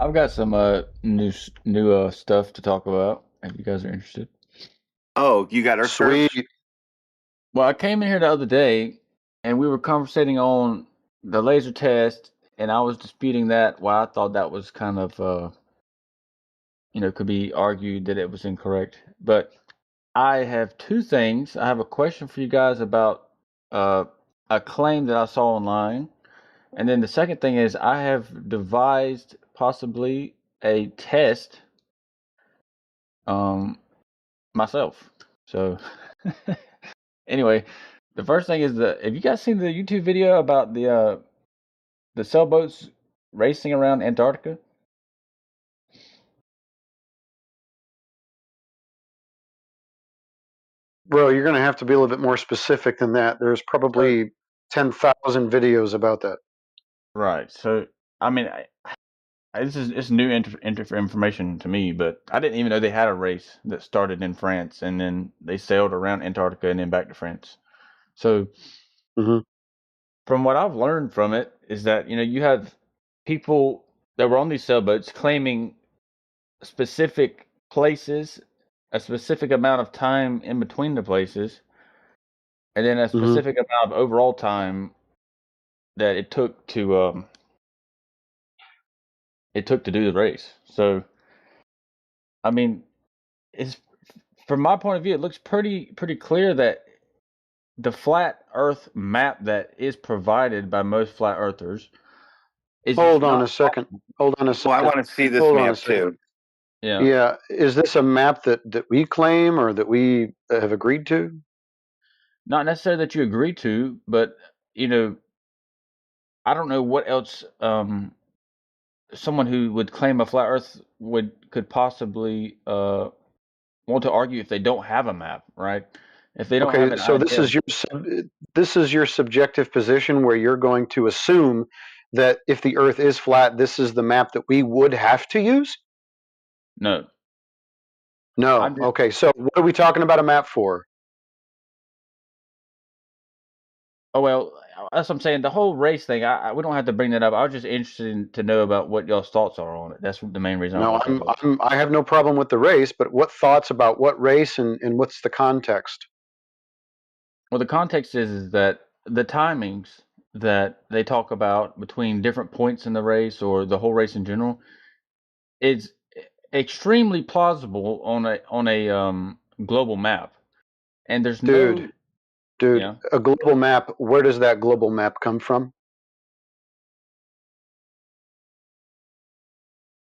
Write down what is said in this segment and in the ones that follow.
I've got some new stuff to talk about if you guys are interested. Oh, you got our Sweet. curves? Well, I came in here the other day and we were conversating on the laser test, and I was disputing that. Why I thought that was kind of could be argued that it was incorrect. But I have two things. I have a question for you guys about uh a claim that I saw online, and then the second thing is I have devised possibly a test um myself. So anyway, the first thing is have you guys seen the YouTube video about the sailboats racing around Antarctica? Bro, you're going to have to be a little bit more specific than that. There's So probably 10,000 videos about that. right. So I mean, this is it's new information to me, but I didn't even know they had a race that started in France and then they sailed around Antarctica and then back to France. So hmm from what I've learned from it is that you have people that were on these sailboats claiming specific places, a specific amount of time in between the places, and then a hmm specific amount of overall time that it took to do the race. So, I mean, it's from my point of view, it looks pretty clear that the flat Earth map that is provided by most flat earthers is just Hold on not a second. Hold on a Well, I second. want to see this Hold on a map second. too. yeah, Yeah, is this a map that we claim or that we have agreed to? not necessarily that you agree to, but you know, I don't know what else someone who would claim a flat Earth could possibly want to argue if they don't have a map, right? If they don't have Okay, an so idea. this is your subjective position where you're going to assume that if the Earth is flat, this is the map that we would have to use? No, No. I'm just. Okay, so what are we talking about a map for? Oh well, that's what I'm saying. The whole race thing, we don't have to bring that up. I was just interested to know about what y'all's thoughts are on it. That's the main reason I No, brought that up. I have no problem with the race, but what thoughts about what race and what's the context? Well, the context is that the timings that they talk about between different points in the race or the whole race in general is extremely plausible on a global map. And there's Dude, no, dude, yeah. a global map, where does that global map come from?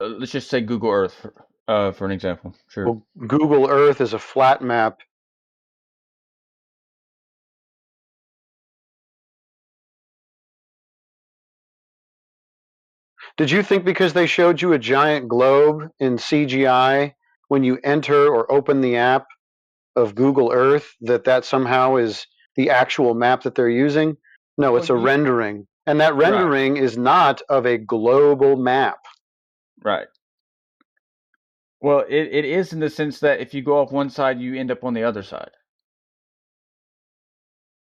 Let's just say Google Earth for an example. Sure. Well, Google Earth is a flat map. Did you think because they showed you a giant globe in CGI when you enter or open the app of Google Earth that somehow is the actual map that they're using? No, Well, it's a rendering. And that right, rendering is not of a global map. right. Well, it is in the sense that if you go off one side, you end up on the other side.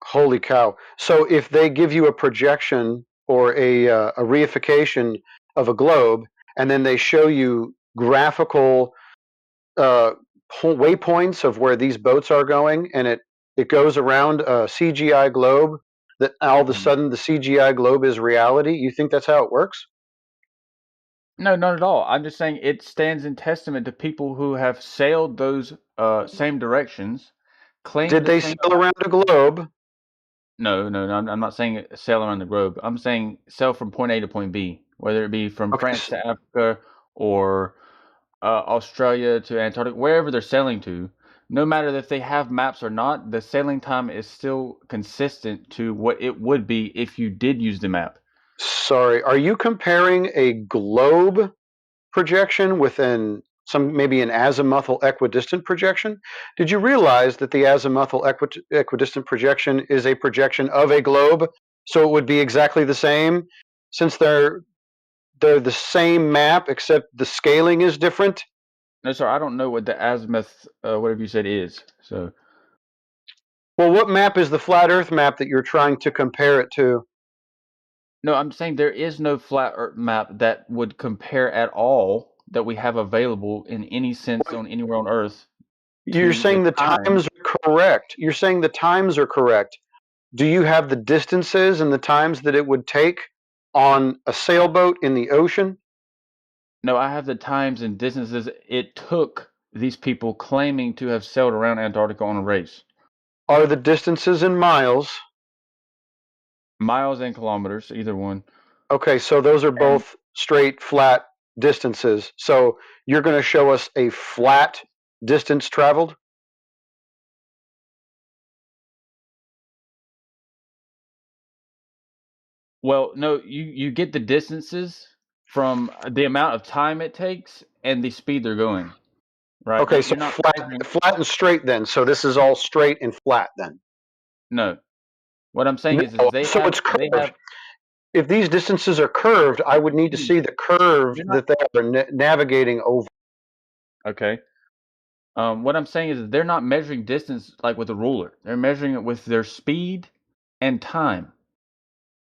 Holy cow. So if they give you a projection or a reification of a globe, and then they show you graphical uh, waypoints of where these boats are going, and it goes around a CGI globe, that all of a Mhm. sudden the CGI globe is reality, you think that's how it works? No, not at all. I'm just saying it stands in testament to people who have sailed those same directions, claim Did the they same sail amount. around a globe? No. I'm not saying sail around the globe. I'm saying sail from point A to point B, whether it be from Okay, France to Africa or Australia to Antarctica, wherever they're sailing to. No matter if they have maps or not, the sailing time is still consistent to what it would be if you did use the map. sorry. Are you comparing a globe projection with maybe an azimuthal equidistant projection? Did you realize that the azimuthal equidistant projection is a projection of a globe? So it would be exactly the same, since they're the same map except the scaling is different. No, sir, I don't know what the azimuth, whatever you said, is. So Well, what map is the flat Earth map that you're trying to compare it to? No, I'm saying there is no flat Earth map that would compare at all that we have available in any sense on anywhere on Earth You're to the saying the time. times are correct. You're saying the times are correct. Do you have the distances and the times that it would take on a sailboat in the ocean? No, I have the times and distances it took these people claiming to have sailed around Antarctica on a race. Are the distances in miles? Miles and kilometers, either one. Okay, so those are And both straight, flat distances. So you're going to show us a flat distance traveled? well, no, you get the distances from the amount of time it takes and the speed they're going, right? Okay, so You're not flat, measuring. flat and straight then. So this is all straight and flat then. No. What I'm saying is No, they so have it's they curved. have If these distances are curved, I would need to hmm, see the curve they're not that they are navigating over. okay. What I'm saying is they're not measuring distance like with a ruler. They're measuring it with their speed and time.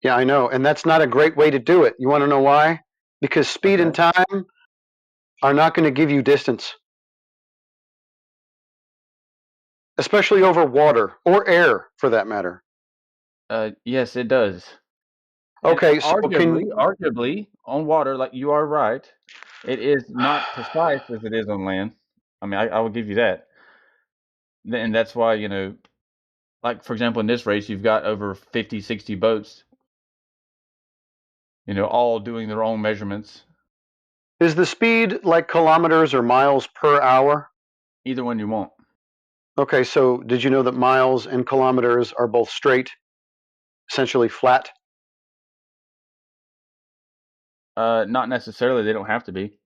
Yeah, I know. And that's not a great way to do it. You want to know why? Because speed and Okay. time are not going to give you distance, especially over water or air for that matter. Yes, it does. And Okay, so can arguably, on water, like you are right, it is not precise as it is on land. I mean, I will give you that. And that's why, like for example, in this race, you've got over 50, 60 boats, all doing their own measurements. is the speed like kilometers or miles per hour? Either one you want. Okay, so did you know that miles and kilometers are both straight, essentially flat? Not necessarily. They don't have to be.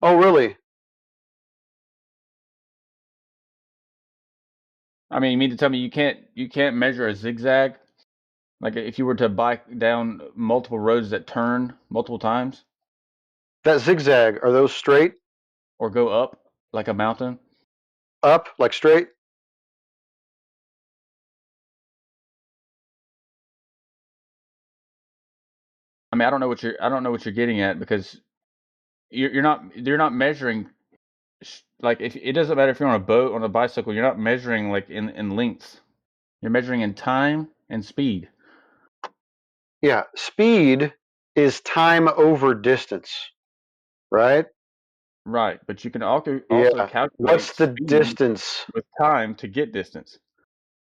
Oh, really? I mean, you mean to tell me you can't measure a zigzag? Like if you were to bike down multiple roads that turn multiple times That zigzag, are those straight, or go up like a mountain? up, like straight? I mean, I don't know what you're getting at because you're not measuring like if it doesn't matter if you're on a boat on a bicycle, you're not measuring like in lengths. You're measuring in time and speed. Yeah, speed is time over distance, right? Right, but you can also Yeah. calculate What's the speed distance? with time to get distance.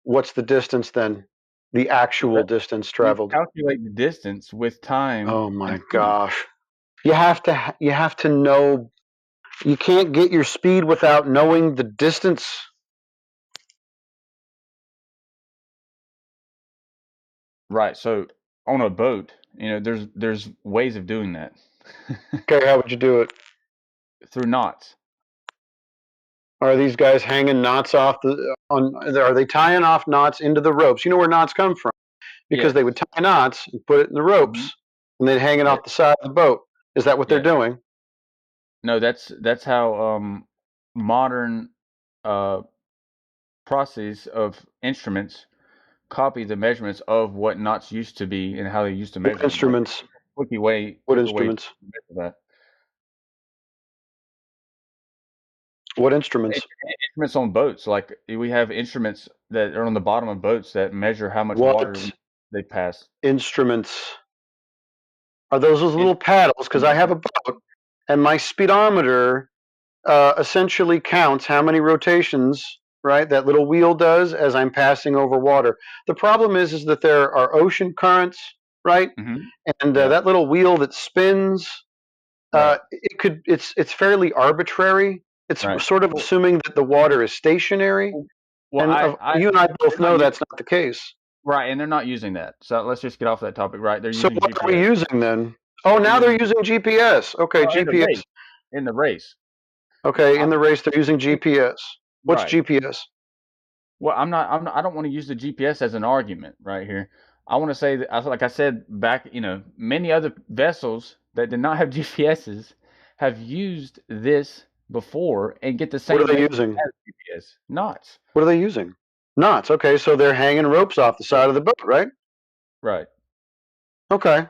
What's the distance then? The actual That distance you traveled. calculate the distance with time Oh and my speed. gosh. You have to know, you can't get your speed without knowing the distance. Right. So on a boat, there's ways of doing that Okay, how would you do it? through knots. Are these guys hanging knots off are they tying off knots into the ropes? You know where knots come from? Because Yes. they would tie knots and put it in the Hmm. ropes and then hang it Yes. off the side of the boat. Is that what they're Yes. doing? No, that's how modern uh processes of instruments copy the measurements of what knots used to be and how they used to What measure them. Like instruments? What quicker way to instruments? measure that. What instruments? Instruments on boats, like we have instruments that are on the bottom of boats that measure how much water What they pass. instruments? Are those In- little paddles? Because I have a boat and my speedometer essentially counts how many rotations, right, that little wheel does as I'm passing over water. The problem is that there are ocean currents, right? Mhm. And Yeah. that little wheel that spins, Right. it's fairly arbitrary. It's Right. sort of Well, assuming that the water is stationary, well, and I you and I they're both not know u that's not the case. right, and they're not using that. So let's just get off that topic, right? They're So using what are we GPS. using then? Oh, They're now they're using using GPS. Okay, well, in the race. GPS. In the race. Okay, in I'm the race they're using GPS. What's right. GPS? Well, I don't wanna use the GPS as an argument right here. I wanna say that like I said back, many other vessels that did not have GPSs have used this before and get the What are same they measurement using? as GPS. Knots. What are they using? Knots. Okay, so they're hanging ropes off the Yeah. side of the boat, right? Right. Okay.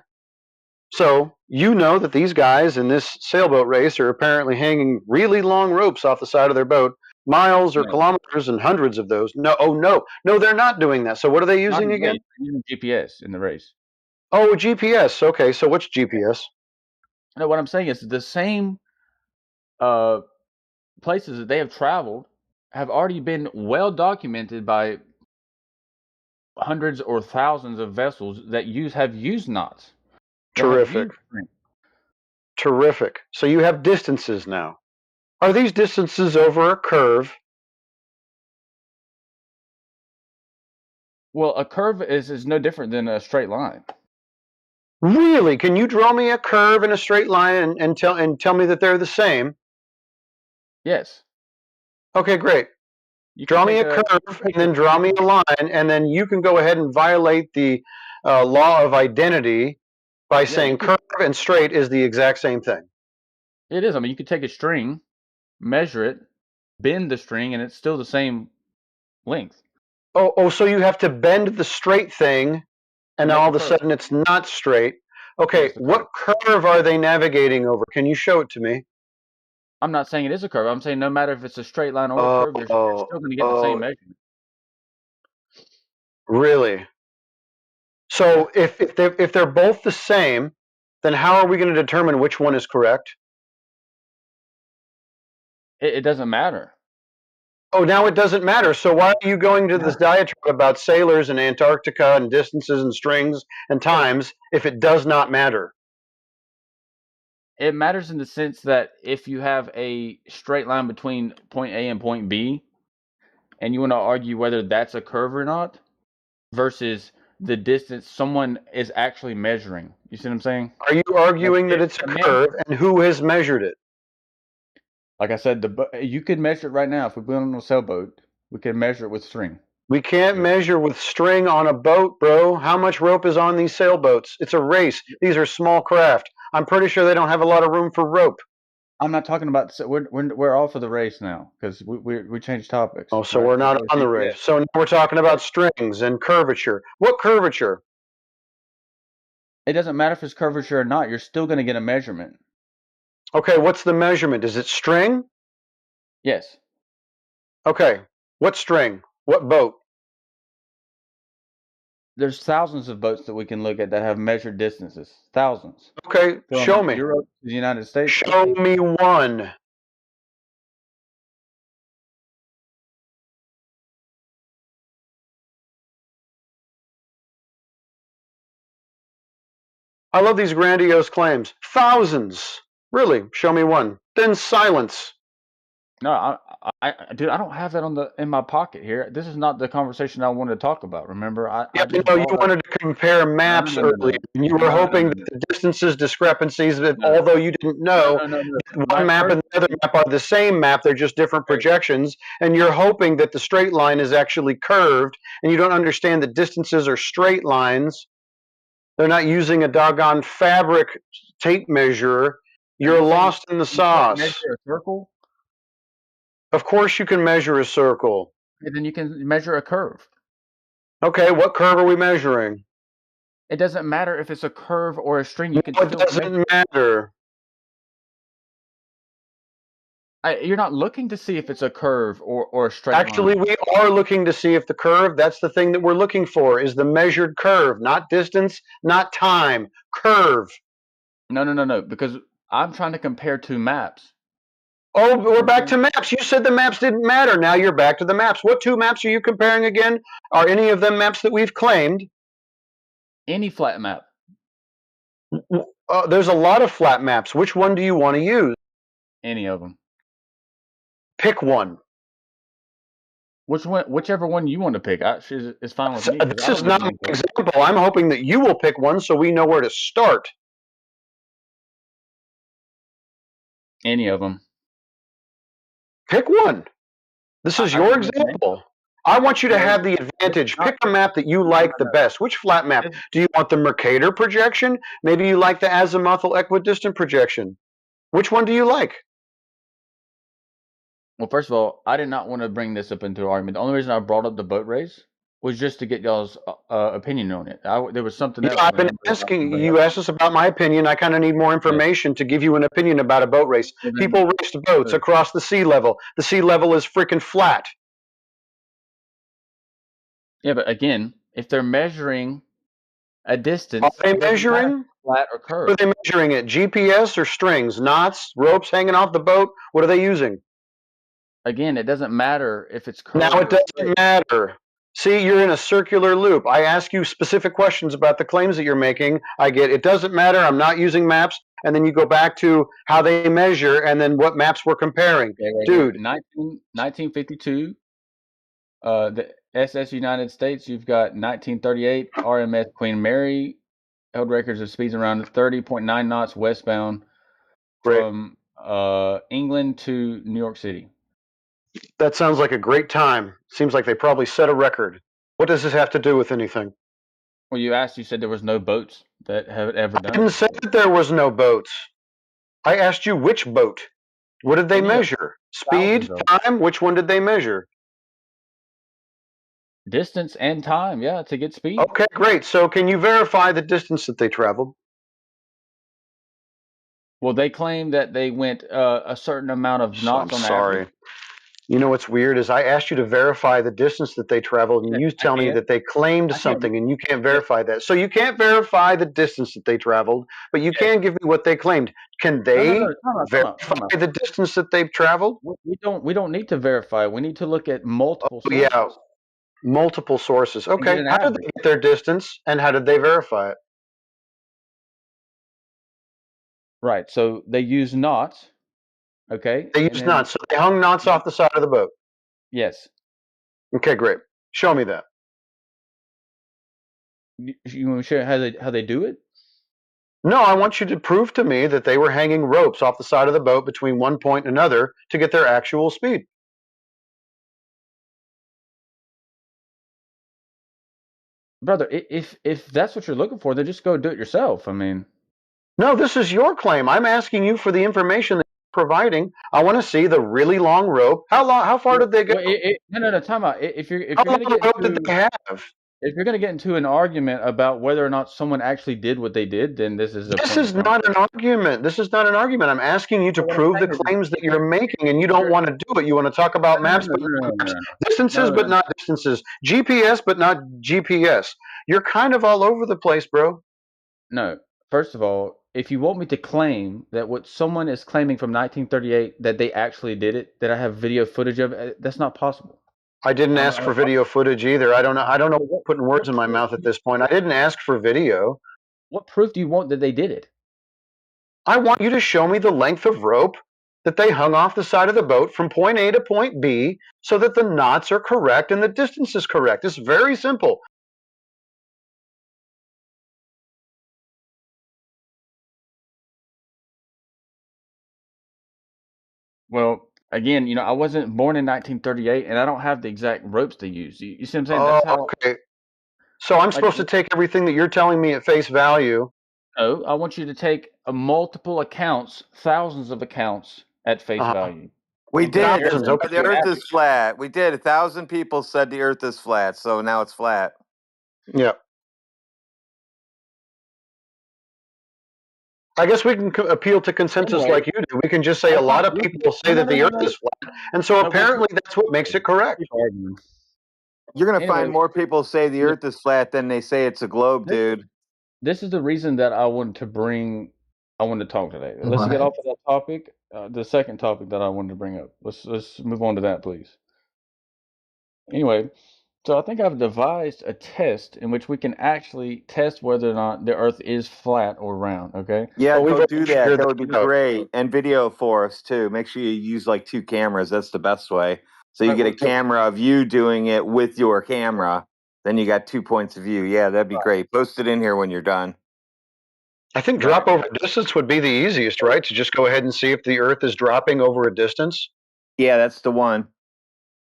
So you know that these guys in this sailboat race are apparently hanging really long ropes off the side of their boat, miles or No, kilometers and hundreds of those. No, oh no, they're not doing that. So what are they not in using the again? race. They're using GPS in the race. Oh, GPS. Okay, so what's Yeah. GPS? No, what I'm saying is the same uh, places that they have traveled have already been well documented by hundreds or thousands of vessels that have used knots, that have Terrific, used strength. terrific. So you have distances now. Are these distances over a curve? Well, a curve is no different than a straight line. Really? Can you draw me a curve and a straight line and tell me that they're the same? Yes, Okay, great. you could Draw me take a a curve you could and take a then draw me string. a line, and then you can go ahead and violate the law of identity by Yeah, you saying could. curve and straight is the exact same thing. It is. I mean, you could take a string, measure it, bend the string, and it's still the same length Oh, so you have to bend the straight thing, to and make all a of a curve. sudden it's not straight. Okay, Yes, a curve. what curve are they navigating over? Can you show it to me? I'm not saying it is a curve. I'm saying no matter if it's a straight line or a Oh, curve, you're oh, still going to get the same oh, measurement. really? Yeah, So if they're both the same, then how are we going to determine which one is correct? it doesn't matter. Oh, now it doesn't matter. So why are you going to this diatribe about sailors and Antarctica and distances and strings and Because times if it does not matter? it matters in the sense that if you have a straight line between point A and point B, and you want to argue whether that's a curve or not, versus the distance someone is actually measuring. You see what I'm saying? Are you Like arguing that if it's a a man, curve and who has measured it? like I said, you could measure it right now. If we put it on a sailboat, we could measure it with string. We can't With- measure with string on a boat, bro. How much rope is on these sailboats? It's a race. These are small craft. I'm pretty sure they don't have a lot of room for rope. I'm not talking about. We're off of the race now because we changed topics, Oh, so right? we're We're not talking about on the GPS. race. So now we're talking Yes. about strings and curvature. What curvature? It doesn't matter if it's curvature or not. You're still going to get a measurement. Okay, what's the measurement? Is it string? Yes. Okay, what string? What boat? There's thousands of boats that we can look at that have measured distances. Thousands. Okay, show From me. Europe to the United States. Show Okay. me one. I love these grandiose claims. Thousands. Really, show me one. Then silence. No, dude, I don't have that in my pocket here. This is not the conversation I wanted to talk about. Remember, Yeah, I you just know, you brought up. wanted to compare No, no, maps no, no, earlier, no, and you were no, no, no, hoping no, that no, the distances discrepancies, that no, although you didn't no, know, no, no, no. that one My map first and the other thing. map are the same map, they're just different Okay, projections, and you're hoping that the straight line is actually curved, and you don't understand that distances are straight lines. They're not using a doggone fabric tape measure. are You're you saying lost in the you can't sauce. measure a circle? Of course you can measure a circle. Okay, then you can measure a curve. Okay, what curve are we measuring? It doesn't matter if it's a curve or a string. No, You can it still measure. doesn't matter. You're not looking to see if it's a curve or a straight Actually, line. we are looking to see if the curve, that's the thing that we're looking for, is the measured curve, not distance, not time, curve. No, no, no, no. Because I'm trying to compare two maps. Oh, we're back Okay. to maps. You said the maps didn't matter. Now you're back to the maps. What two maps are you comparing again? Are any of them maps that we've claimed? Any flat map. There's a lot of flat maps. Which one do you want to use? Any of them. Pick one. Whichever one you want to pick, is fine with me because This I is don't know not my anything. example. I'm hoping that you will pick one so we know where to start. Any of them. Pick one. This is I don't your know the name. example. I want you to No, have the it's advantage. not. Pick a map that you No, no, like no, the no. best. Which flat map? It's, Do you want the Mercator projection? Maybe you like the azimuthal equidistant projection. Which one do you like? well, first of all, I did not want to bring this up into an argument. The only reason I brought up the boat race was just to get y'all's opinion on it. There was something Yeah, else. I've But been anybody, asking. anybody You else? asked us about my opinion. I kind of need more Yeah. information to give you an opinion about a boat race. Well, then, People raced boats so- across the sea level. The sea level is freaking flat. yeah, but again, if they're measuring a Are distance, they it doesn't matter if measuring? it's flat or What are curved. they measuring it? GPS or strings? Knots? Ropes hanging off the boat? What are they using? Again, it doesn't matter if it's Now curved it or doesn't fixed. matter. See, you're in a circular loop. I ask you specific questions about the claims that you're making. I get it doesn't matter. I'm not using maps. And then you go back to how they measure and then what maps we're comparing. Okay. Dude, 1952, the SS United States, you've got 1938 RMS Queen Mary held records of speeds around 30.9 knots westbound great. from England to New York City. That sounds like a great time. Seems like they probably set a record. What does this have to do with anything? Well, you said there was no boats that have ever I done it didn't say before. that there was no boats. I asked you which boat. What did they Any of measure? thousands Speed? of Time? Which one did they measure? distance and time, yeah, to get speed. Okay, great. So can you verify the distance that they traveled? Well, they claim that they went a certain amount of So I'm knots on average. sorry. You know what's weird is I asked you to verify the distance that they traveled, and Yeah, you I tell me can. that they claimed I can. something, and you can't Yeah, verify that. So you can't verify the distance that they traveled, but you yes. can give me what they claimed. Can No, no, they no. Time out. Time out. verify Time out. the distance that they've traveled? We don't need to verify. We need to look at multiple Oh, yeah, sources multiple sources. and get Okay, an how did average. they get their distance, and how did they verify it? Right. So they use knots. Okay. They And used then knots. So they hung knots yeah, off the side of the boat. yes. Okay, great. Show me that. You want to share how they do it? No, I want you to prove to me that they were hanging ropes off the side of the boat between one point and another to get their actual speed. Brother, if that's what you're looking for, then just go do it yourself. I mean, No, this is your claim. I'm asking you for the information that you're providing. I want to see the really long rope. How long? How far did they go? no, no, no. Time out. If How you're long gonna a get rope did into they have? if you're gonna get into an argument about whether or not someone actually did what they did, then this is a This pointless is not an conversation. argument. This is not an argument. I'm asking you to So what I'm prove the saying is, claims that if you're you're making, and you if don't you're want to do it. You want to talk about no, no, maps, no, but no, no, not no, maps. no, Distances, no, no, but no. not distances. GPS, but not GPS. You're kind of all over the place, bro. No. First of all, if you want me to claim that what someone is claiming from 1938 that they actually did it, that I have video footage of, that's not possible. I didn't I'm, ask I, for video footage either. I don't know. I don't know. well, Putting words what in my proof mouth do at you this point. I didn't ask for video. what proof do you want that they did it? I want you to show me the length of rope that they hung off the side of the boat from point A to point B so that the knots are correct and the distance is correct. It's very simple. Well, again, I wasn't born in 1938, and I don't have the exact ropes to use. You see what I'm saying? Oh, That's how, okay. So I'm like, supposed to take everything that you're telling me at face value. no, I want you to take multiple accounts, thousands of accounts at face Uh, value, We and did. compare They Thousands. them said Okay. the to an Earth is average. flat. We did. 1,000 people said the Earth is flat, so now it's flat. Yeah. I guess we can appeal to consensus Anyway, like you do. We can just say a that's lot not of listen. people No, say no, that no, the no, earth no. is flat. And so No, we'll apparently that's what makes it correct. keep arguing. You're gonna find Anyway, more people say the th- Earth is flat than they say it's a globe, this dude. this is the reason that I wanted to talk today. Let's get off of that topic. The second topic that I wanted to bring up. Let's move on to that, please. Anyway, so I think I've devised a test in which we can actually test whether or not the Earth is flat or round. Okay. Yeah, Well, we've go already do that. figured That would be that out. great. And video for us too. Make sure you use like 2 cameras. That's the best way. So you Right. get a Well, camera of you doing it with your camera. Then you got 2 points of view. Yeah, that'd be great. Post it in here when you're done. I think right. drop over distance would be the easiest, right? To just go ahead and see if the earth is dropping over a distance. Yeah, that's the one.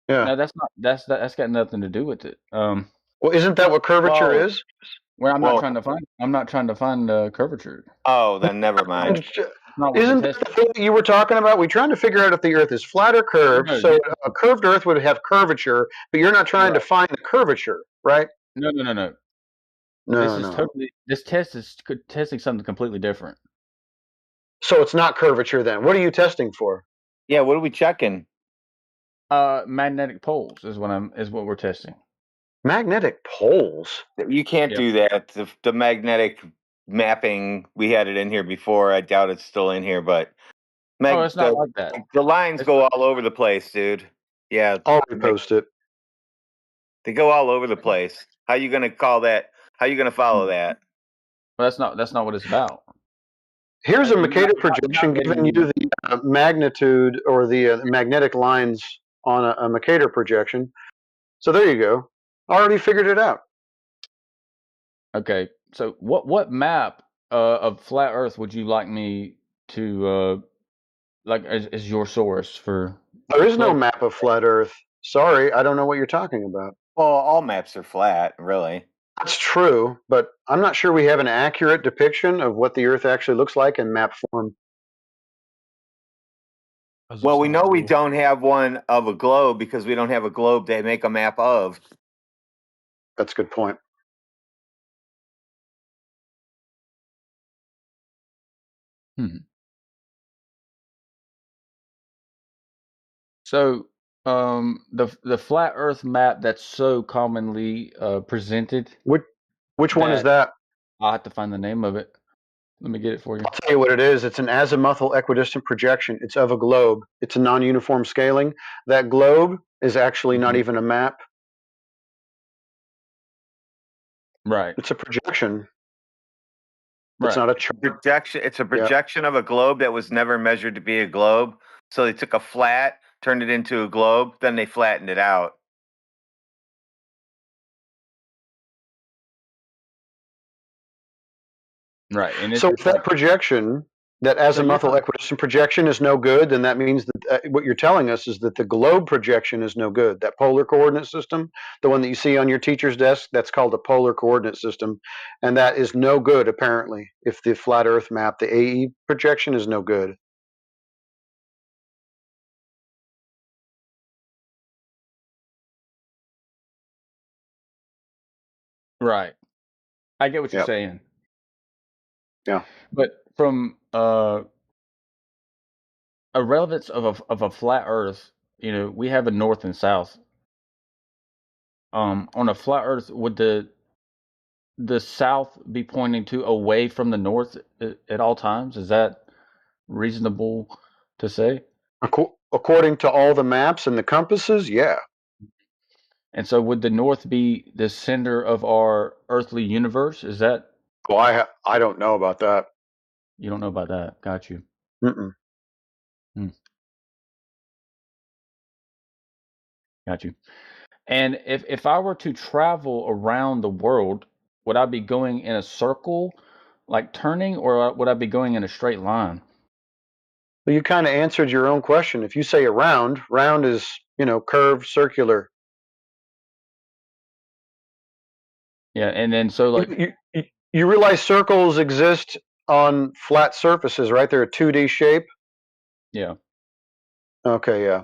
Yeah. No, that's not. That's got nothing to do with it. Well, isn't that what curvature Well, is? Where I'm not well. trying to find. I'm not trying to find curvature. Oh, then never mind. not what we're Isn't that the testing. thing that you were talking about? We're trying to figure out if the Earth is flat or No, curved. no, So a curved Earth would have curvature, but you're not trying to right. find the curvature, right? No, no, no, no. This No, is no. totally. This test is testing something completely different. So it's not curvature then. What are you testing for? Yeah, what are we checking? Magnetic poles is what we're testing. Magnetic poles. You can't Yep. do that. The magnetic mapping, we had it in here before. I doubt it's still in here, but Oh, it's not like that. the lines It's go not, all over the place, dude. Yeah, I'll repost it. they go all over the place. How you gonna call that? How you gonna follow that? well, that's not what it's about. Here's a You're Mercator you're not projection letting giving me. you the magnitude or the magnetic lines on a Mercator projection. So there you go. Already figured it out. Okay, so what map of flat Earth would you like me to like as your source for There is no flat? map of flat Earth. Sorry, I don't know what you're talking about. Well, all maps are flat, really. That's true, but I'm not sure we have an accurate depiction of what the Earth actually looks like in map form. Well, we know we don't have one of a globe because we don't have a globe to make a map of. That's a good point. Hmm. So the flat Earth map that's so commonly presented Which one is that that? I'll have to find the name of it. Let me get it for you. I'll tell you what it is. It's an azimuthal equidistant projection. It's of a globe. It's a non-uniform scaling. That globe is actually not Mhm. even a map. Right, It's a projection. It's right, not a chart. Projection. It's a Yeah. projection of a globe that was never measured to be a globe. So they took a flat, turned it into a globe, then they flattened it out. right, and it's So if that like projection, that so you're azimuthal not equidistant projection is no good, then that means that what you're telling us is that the globe projection is no good. That polar coordinate system, the one that you see on your teacher's desk, that's called a polar coordinate system, and that is no good apparently. If the flat Earth map, the AE projection is no good. right. I get what you're Yeah. saying, Yeah. but from a relevance of a flat Earth, we have a north and south. On a flat Earth, would the south be pointing to away from the north at all times? Is that reasonable to say? According to all the maps and the compasses, yeah. And so, would the north be the center of our earthly universe? Is that Well, I don't know about that. you don't know about that? Got you. Mm-mm. Hmm, got you. And if I were to travel around the world, would I be going in a circle, like turning, or would I be going in a straight line? Well, you kind of answered your own question. If you say around, round is, curved, circular. Yeah, and then so You, like you realize circles exist on flat surfaces, right? They're a 2D shape. yeah, Okay, yeah.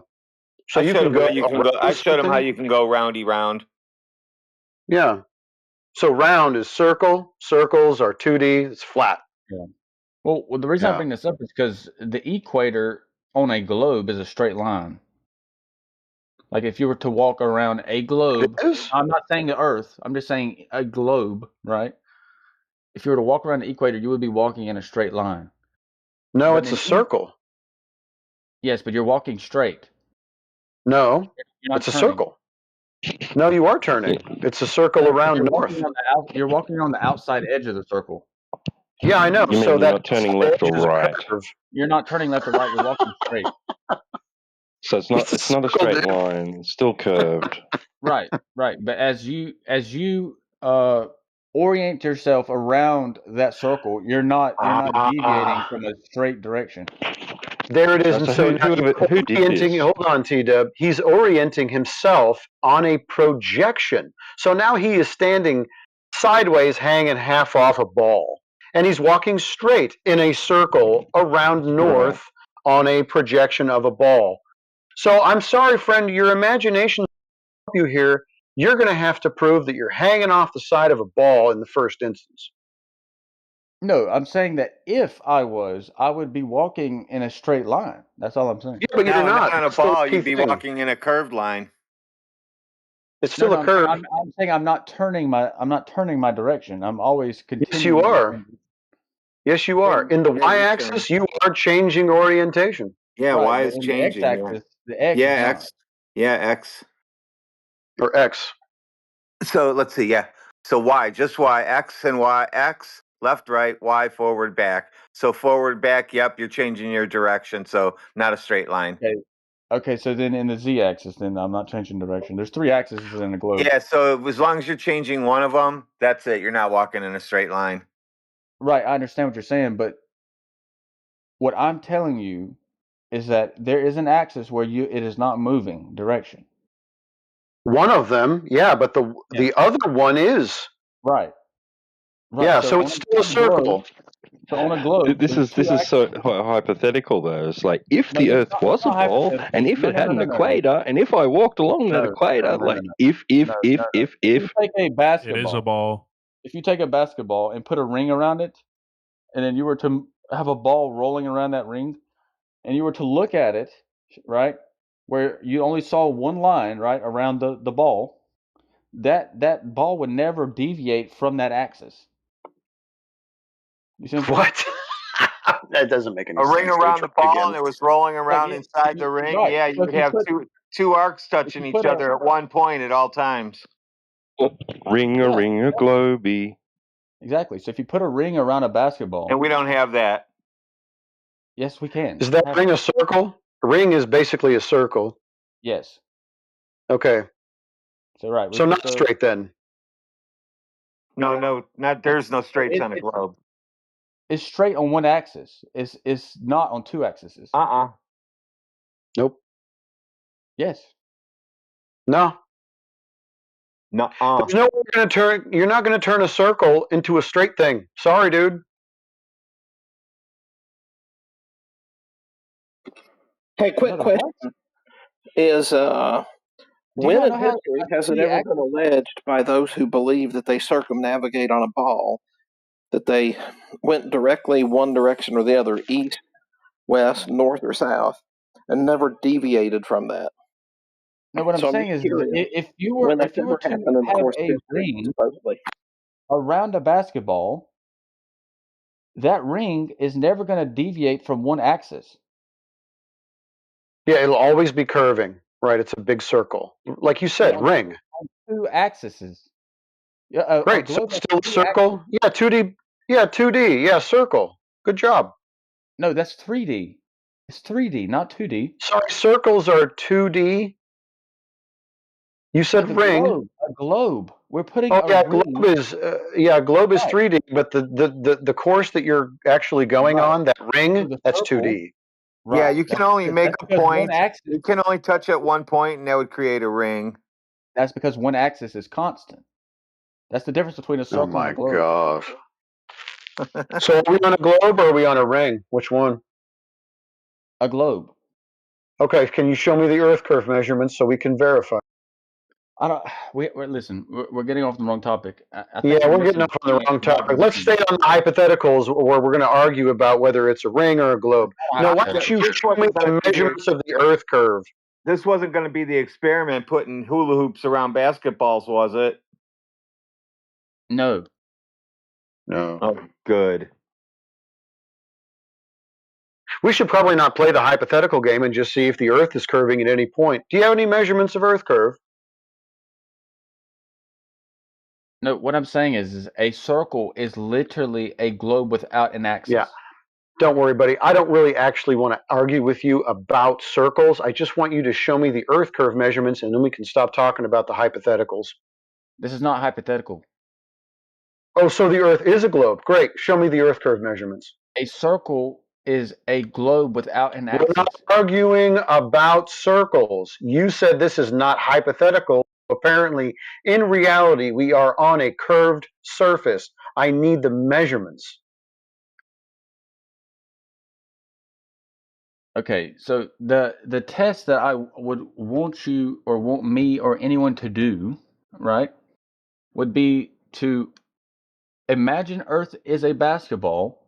So I you showed can them go how you can go. I around showed them how something. you can go roundy round. Yeah. So round is circle. Circles are 2D. It's flat. yeah. Well, the reason I Yeah. bring this up is because the equator on a globe is a straight line. Like if you were to walk around a It globe, is? I'm not saying the Earth, I'm just saying a globe, right? If you were to walk around the equator, you would be walking in a straight line. No, But it's a circle. yes, but you're walking straight. No, You're not it's a turning. circle. No, you are Yeah, turning. It's a circle No, because around north. you're walking on the outside edge of the circle. Yeah, I know. you So mean you're that not turning outside left edge or is a right? curve. You're not turning left or right. You're walking straight. So it's It's not a it's not a circle, straight dude. line. It's still curved. Right, right. But as you orient yourself around that circle, you're not deviating Ah, from a straight direction. there it is. And So so who now he's who did orienting. this? Hold on, T-Dub. He's orienting himself on a projection. So now he is standing sideways, hanging half off a ball. and he's walking straight in a circle around north on a projection of a ball. So I'm sorry, friend, your imagination help you here. You're going to have to prove that you're hanging off the side of a ball in the first instance. No, I'm saying that if I was, I would be walking in a straight line. That's all I'm saying. Yeah, but you're No, not. not on a That's the ball. key You'd be thing. walking in a curved line. It's No, still no, a curve. I'm saying I'm not turning my direction. I'm always Yes, you continuing. are. Yes, you are. In the Yeah, you y-axis, you are changing orientation. Yeah, Right, Y but is in the changing. Yeah, x-axis, the x yeah, is not. X. Yeah, X. Or x. So let's see. Yeah. So Y, just Y, X and Y, X, left, right, Y, forward, back. So forward, back. Yep, you're changing your direction. So not a straight line. Okay. Okay, so then in the z-axis, then I'm not changing direction. There's 3 axes in a globe. Yeah. So as long as you're changing one of them, that's it. You're not walking in a straight line. Right, I understand what you're saying, but what I'm telling you is that there is an axis where it is not moving direction. One of them, yeah, but the other one is. Right. Right. Yeah, So so on it's still a circle. on a globe, This there's is 2 so axes. hypothetical though. It's like if No, the it's Earth not. was It's a not ball, hypothetical. and if No, it no, had no, an no, no, no, equator, and if I walked along that no, equator, no, no, like no, if no, no, no. If you take a It is a basketball, ball. if you take a basketball and put a ring around it, and then you were to have a ball rolling around that ring, and you were to look at it, right, where you only saw one line, right, around the ball, that ball would never deviate from that axis. You see what I'm saying? What? That doesn't make any A sense. ring Let me around try the ball, again. and it was rolling Like around inside the ring. right. Yeah, you So would have two arcs if touching you each put a other at one point at all times. ring a yeah, ring a globy. exactly. So if you put a ring around a basketball, And we don't have that. yes, we can. Is that Have ring it. a circle? A ring is basically a circle. Yes. Okay, So right, we so put not the straight then. No, not there's no straights it, on a it, globe. it's straight on one axis. It's not on 2 axes. Nope. Yes. No. Nuh-uh. There's no way you're gonna turn. You're not going to turn a circle into a straight thing. Sorry, dude. Hey, quick No, the what? question is Do you when not in know how history has it the ever axis? been alleged by those who believe that they circumnavigate on a ball that they went directly one direction or the other, east, west, north, or south, and never deviated from that? No, what I'm So I'm saying just is curious when if that's you were ever to happened in the have course of a history, ring supposedly. around a basketball, that ring is never going to deviate from one axis. Yeah, it'll always be curving. Right. It's a big circle, like you No, said. Ring. on 2 axes. Yeah, a Great. So globe it's has still a 2 axes. circle. Yeah. 2D. Yeah. 2D. Yeah. Circle. Good job. No, that's 3D. It's 3D, not 2D. Sorry. Circles are 2D. You No, said the ring. globe, a globe. We're putting Oh a yeah, globe ring. is globe is Right, 3D, but the course that you're actually going right. on, that So ring, the that's circle, 2D. Yeah, right. you can only make That's a because one point. axis. You can only touch at one point, and that would create a ring. That's because one axis is constant. That's the difference between a Oh circle and a my globe. gosh. So are we on a globe or are we on a ring? Which one? A globe. Okay, can you show me the Earth curve measurements so we can verify? I don't. Listen. We're getting off the wrong topic. I think Yeah, you're we're getting missing off on the the wrong point topic. Let's stay about on the hypotheticals where we're going to argue about whether it's a ring or a globe. No, why don't you This show me wasn't going to the be measurements of the Earth curve? this wasn't going to be the experiment putting hula hoops around basketballs, was it? No. No. Oh, good. We should probably not play the hypothetical game and just see if the Earth is curving at any point. Do you have any measurements of Earth curve? No. What I'm saying is a circle is literally a globe without an axis. Yeah. Don't worry, buddy. I don't really actually want to argue with you about circles. I just want you to show me the Earth curve measurements, and then we can stop talking about the hypotheticals. This is not hypothetical. Oh, so the Earth is a globe. Great. Show me the Earth curve measurements. A circle is a globe without an We're not axis. arguing about circles. You said this is not hypothetical. Apparently, in reality, we are on a curved surface. I need the measurements. Okay, so the test that I would want you or want me or anyone to do, right, would be to imagine Earth is a basketball,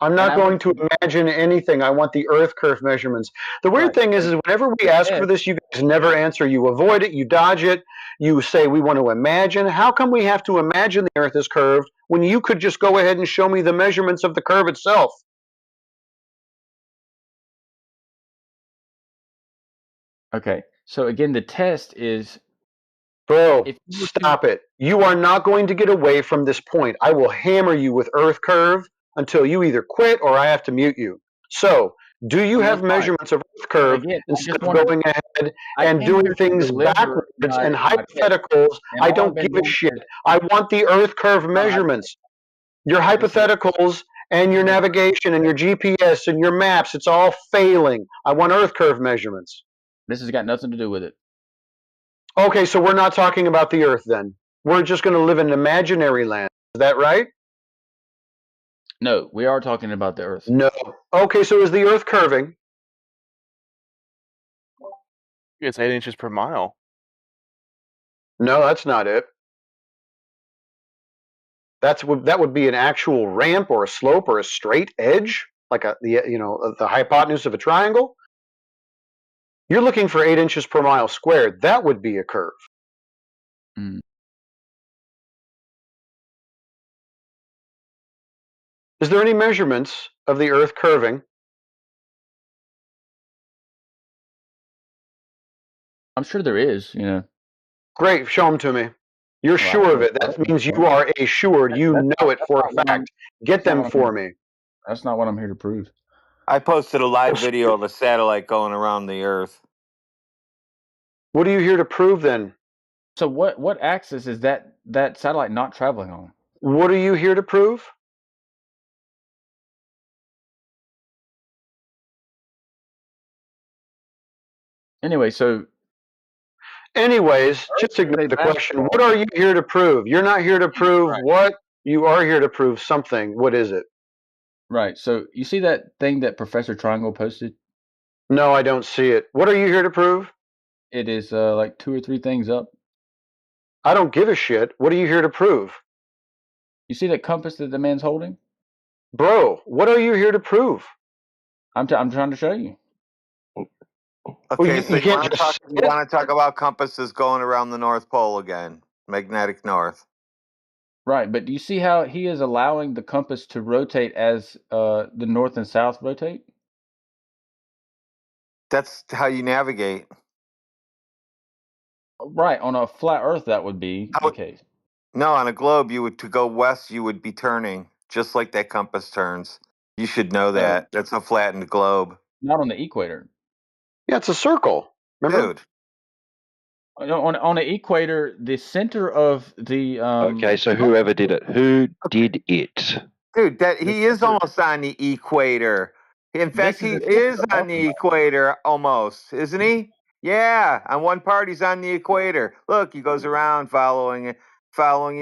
I'm and not I want going to imagine anything. I want the Earth curve measurements. The weird right. thing So is whenever we the ask for test, this, you guys never answer. You avoid it. You dodge it. You say we want to imagine. How come we have to imagine the Earth is curved when you could just go ahead and show me the measurements of the curve itself? okay. So again, the test is Bro, if you were to stop it. You are not going to get away from this point. I will hammer you with Earth curve until you either quit or I have to mute you. So, do you I mean, have that's fine. measurements of Earth But curve again, I instead just of want to. going ahead I and came doing here to things deliver backwards and my pitch, hypotheticals? and I all I've don't been give a doing shit. is I want the Earth curve not measurements. Your this is hypotheticals and your navigation and your GPS and your maps, it's all failing. I want Earth curve measurements. this has got nothing to do with it. Okay, so we're not talking about the Earth then. We're just going to live in an imaginary land. Is that right? No, we are talking about the Earth. No. Okay, so is the Earth curving? It's 8 inches per mile. No, that's not it. That would be an actual ramp or a slope or a straight edge, like the hypotenuse of a triangle. You're looking for 8 inches per mile squared. That would be a curve. Mm. Is there any measurements of the Earth curving? I'm sure there is. Great, show them to me. You're Well, sure of that's it. what I was That looking means for. you are assured. You That's know it for not a what I'm. fact. Get That's not them what for me. That's not what I'm here to prove. I posted a live video of a satellite going around the Earth. What are you here to prove then? So what axis is that satellite not traveling on? What are you here to prove? Anyway, so Anyways, Earth just is ignore a the question. What basketball. are you here to prove? You're not here to prove Right. what. You are here to prove something. What is it? Right. So you see that thing that Professor Triangle posted? No, I don't see it. What are you here to prove? It is like 2 or 3 things up. I don't give a shit. What are you here to prove? You see that compass that the man's holding? Bro, what are you here to prove? I'm trying to show you. Well, Okay, so you can't just say you it. want to talk about compasses going around the North Pole again, magnetic north. Right, but do you see how he is allowing the compass to rotate as the north and south rotate? That's how you navigate. Right, on a flat Earth that would be the How, case. no, on a globe, to go west, you would be turning just like that compass turns. You should know No, that. That's a flattened globe, not on the equator. Yeah, it's a circle. Remember? dude. On the equator, the center of the Okay, so whoever did it, who did it? Dude, that the he is center. almost on the equator. In fact, This is he the center is I'm on talking the about. equator almost, isn't he? Yeah, on one part he's on the equator. Look, he goes around following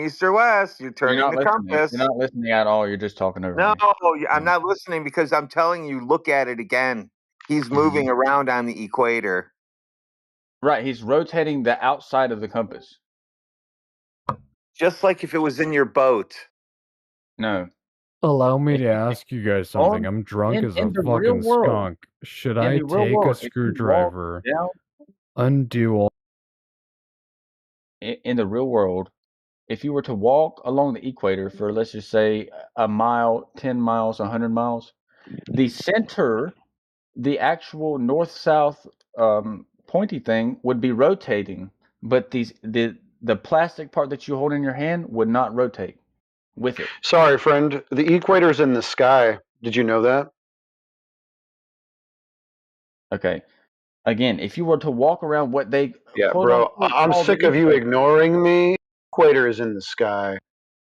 east or west. You're You're turning not the listening. You're compass. not listening at all. You're just talking over No, me. I'm not listening because I'm telling you, look at it again. He's moving around on the equator. Right, he's rotating the outside of the compass. Just like if it was in your boat. No. Allow me In, to ask you guys something. I'm drunk as a in the real fucking world, skunk. Should I take a if you walk screwdriver, down undo all in the real world, if you were to walk along the equator for, let's just say, a mile, 10 miles, 100 miles, the center, the actual north-south pointy thing would be rotating, but the plastic part that you hold in your hand would not rotate with it. Sorry, friend. The equator's in the sky. Did you know that? Okay. Again, if you were to walk around what they Yeah, quote bro. unquote I'm call the sick of you equator, ignoring me. Equator is in the sky.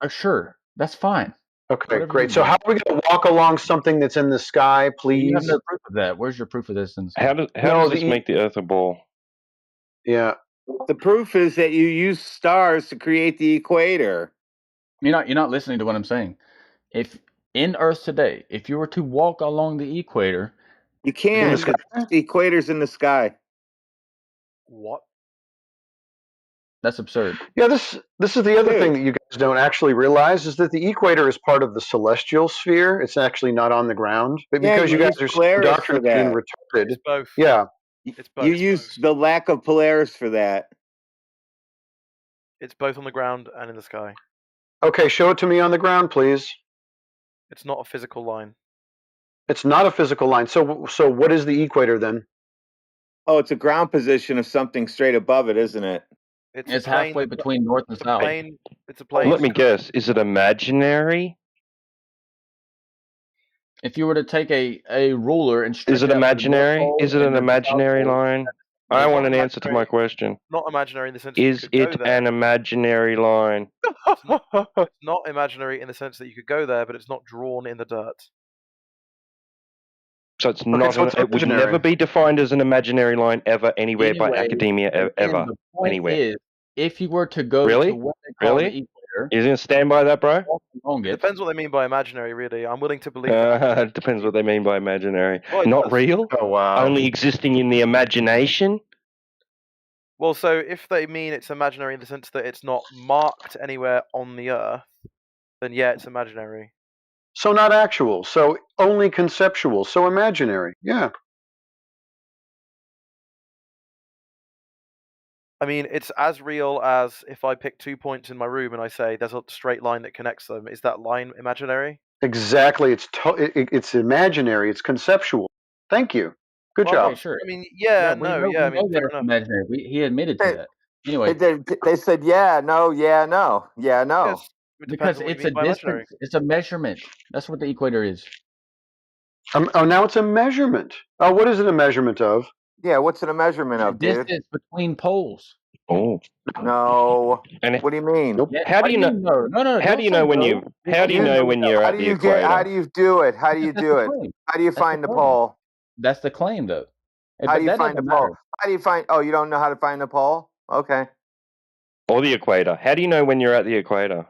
sure, that's fine. Okay, Whatever you great. So want. how are we going to walk along something that's in the sky, You have please? no proof of that. Where's your proof of this in the sky? How No, does this make the Earth a ball? yeah. The proof is that you use stars to create the equator. You're not listening to what I'm saying. If in Earth today, if you were to walk along the equator, You can't. sky? The equator's in the sky. What? That's absurd. Yeah, this is the other thing that you guys don't actually realize is that the equator is part of the celestial sphere. It's actually not on the ground. But Yeah, because you you guys use are so Polaris for indoctrinated and that. retarded, It's both. yeah. It's both. You use the lack of Polaris for that. It's both on the ground and in the sky. Okay, show it to me on the ground, please. It's not a physical line. It's not a physical line. So what is the equator then? Oh, it's a ground position of something straight above it, isn't it? It's halfway between north and south. It's a plane. Let me guess. Is it imaginary? If you were to take a ruler and stretch Is it out to the North imaginary? Pole Is it and an the South imaginary Pole, line? Yes. I want an answer to my question. Not imaginary in the sense that Is you could it go there. an imaginary line? It's not imaginary in the sense that you could go there, but it's not drawn in the dirt. So it's not. so it's it would imaginary. never be defined as an imaginary line ever anywhere by Anyway, academia again, ever the point anywhere. is, if you were to go Really? to what they call the Really? equator, You gonna stand by that, bro? walk along It it, depends what they mean by imaginary, really. I'm willing to believe that. It depends what they mean by imaginary. Well, it Not does. real? Oh wow. Only existing in the imagination? Well, so if they mean it's imaginary in the sense that it's not marked anywhere on the Earth, then yeah, it's imaginary. So not actual. So only conceptual. So imaginary. Yeah. I mean, it's as real as if I pick 2 points in my room and I say there's a straight line that connects them. Is that line imaginary? Exactly. It's imaginary. It's conceptual. Thank you. Good Well, job. okay, sure. I mean, We yeah, know, I mean, that fair it's enough. imaginary. He admitted to Hey, that. Anyway, They said, yeah, no, yeah, no, yeah, no. Yes, it depends because on what you it's a mean by imaginary. distance, it's a measurement. That's what the equator is. Oh, now it's a measurement. Oh, what is it a measurement of? Yeah, what's it a measurement The of, dude? distance between poles. Oh. No. And What do you mean? Nope. Yeah, how what do you know? mean no? No, How don't do you say know when no. you? How do you You know when you're How at do the you get? How do equator? you do it? How do you That's do the it? claim. How do you That's find the claim. pole? That's the claim, though. How But do you that find the doesn't pole? matter. How do you find? Oh, you don't know how to find the pole? Okay. Or the equator? How do you know when you're at the equator?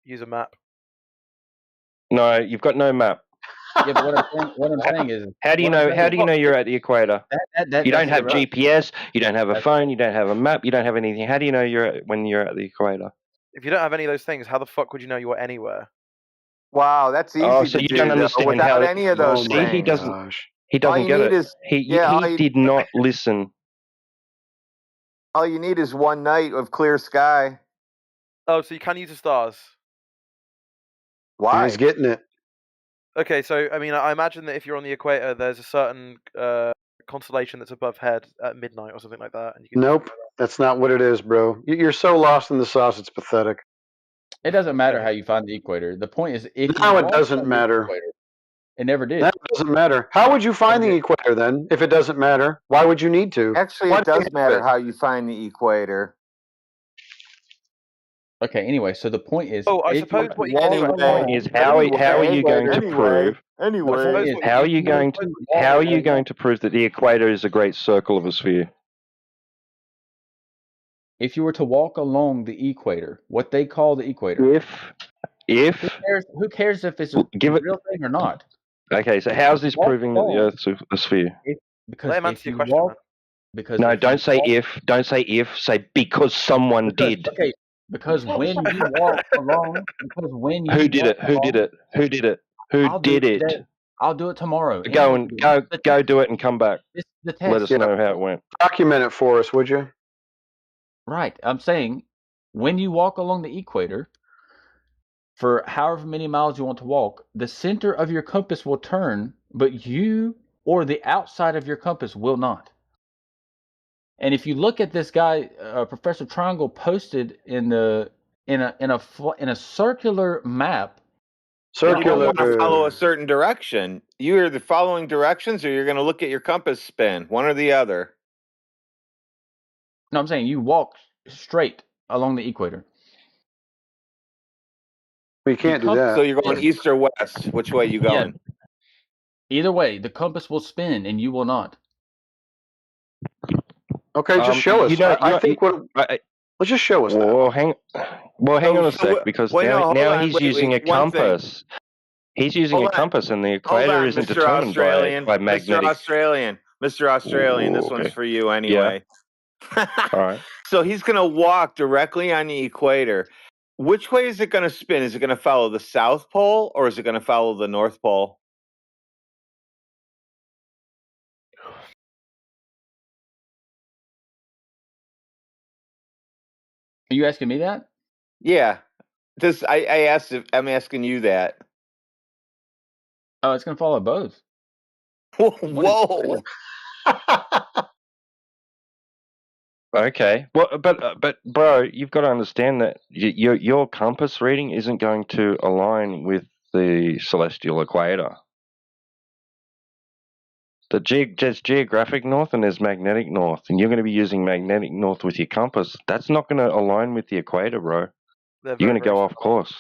Use a map. No, you've got no map. Yeah, but what I'm saying is, How do you what I'm know? saying How is do you know you're at the equator? that You don't that's have irrelevant. GPS. You don't have a That's phone. You don't have a map. You don't have anything. How do you know when you're at the equator? If you don't have any of those things, how the fuck would you know you were anywhere? Wow, that's easy Oh, to so you do don't though, understand without how? any of Oh those See, my things. gosh. he All doesn't you get need it. is He did not listen. all you need is one night of clear sky. Oh, so you can use the stars. Why? He's getting it. Okay, so I mean, I imagine that if you're on the equator, there's a certain constellation that's above head at midnight or something like that, and you can. Nope. That's not what it is, bro. You're so lost in the sauce. It's pathetic. It doesn't matter how you find the equator. The point is, if you Now it walk doesn't on the matter. equator, it never did. That doesn't matter. How would you find the did. equator then if it doesn't matter? Why would you need to? Actually, Why it do you does have matter it? how you find the equator. Okay, anyway, so the point is, Oh, I if you suppose were to what you walk can do. along, Is how are you going to prove? the Anyway, point is, How are if you were going to? to walk How are you along- going to prove that the equator is a great circle of a sphere? If you were to walk along the equator, what they call the equator, If who cares if it's a Give it- real thing or not? okay, so how's this Walk proving that the along. Earth's a sphere? Because Let him if answer your you question, walk, man. because No, if you don't say walk- if. Don't say if. Say because someone did. Okay, because when you walk along, because when you Who did it? walk Who did along- it? Who did it? Who I'll do did it? today. I'll do it tomorrow. Go and This is the go test. do it and come back. This is the Let test. us know how it went. Document it for us, would you? Right. I'm saying when you walk along the equator, for however many miles you want to walk, the center of your compass will turn, but you or the outside of your compass will not. And if you look at this guy, Professor Triangle posted in a circular map. You don't want to Circular. follow a certain direction. You're either following directions or you're going to look at your compass spin, one or the other. No, I'm saying you walk straight along the equator. We can't do that. So you're going east or west. Which way you going? Either way, the compass will spin and you will not. Okay, just show us. I think let's just show us that. Hang on a sec, because now he's using a compass. He's using Hold a on. compass, and the Hold equator on, isn't Mr. determined Australian. by Mr. magnetic. Australian. Mr. Australian, this one's Okay. for you anyway. All right. So he's going to walk directly on the equator. Which way is it going to spin? Is it going to follow the South Pole or is it going to follow the North Pole? Are you asking me that? Yeah. I asked if I'm asking you that. Oh, it's going to follow both. Whoa. Okay. Well, but bro, you've got to understand that your compass reading isn't going to align with the celestial equator. There's geographic north and there's magnetic north, and you're going to be using magnetic north with your compass. That's not going to align with the equator, bro. You're going to go off course.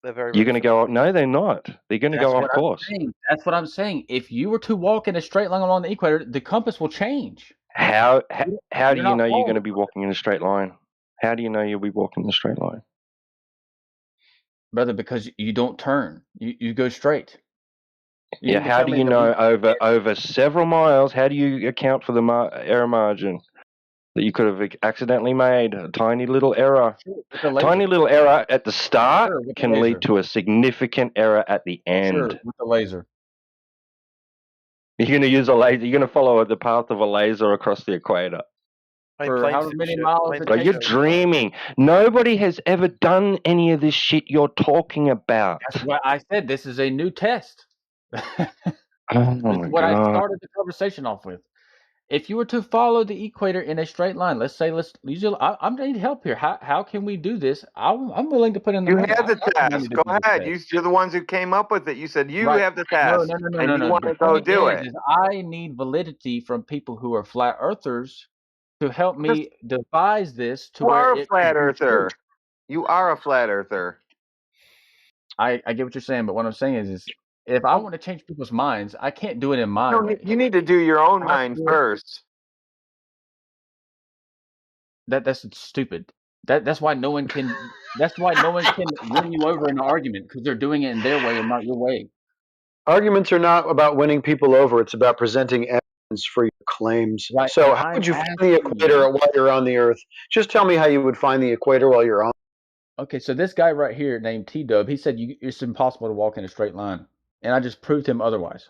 They're very. You're going to go off. No, they're not. They're going to go off course. That's what I'm saying. If you were to walk in a straight line along the equator, the compass will change. How do you know you're going to following. be walking in a straight line? How do you know you'll be walking in a straight line? Brother, because you don't turn. You go straight. Yeah, how do you know over several miles? How do you account for the error margin that you could have accidentally made? A tiny little error. Tiny little error at the start can lead to a significant error at the end. Sure, with the laser. You're going to use a laser. You're going to follow the path of a laser across the equator. For however many miles it Bro, you're dreaming. Nobody has ever done any of this shit you're talking about. That's what I said. This is a new test. Oh my what I God. started the conversation off with. If you were to follow the equator in a straight line, let's usually I need help here. How can we do this? I'm willing to put in the You money. have the I test. Go ahead. You're the ones who came up with it. You said you have the test. No. And you want The to go point do it. is I need validity from people who are flat earthers to help me devise this to where a flat earther. You are a flat earther. I get what you're saying, but what I'm saying is if I want to change people's minds, I can't do it in my way. You need to do your own mind first. That's stupid. That's why no one can. That's why no one can win you over in an argument because they're doing it in their way and not your way. Arguments are not about winning people over. It's about presenting evidence for your claims. Right. So how would you find the equator while you're on the Earth? Just tell me how you would find the equator while you're on. Okay, so this guy right here named T-Dub, he said it's impossible to walk in a straight line, and I just proved him otherwise.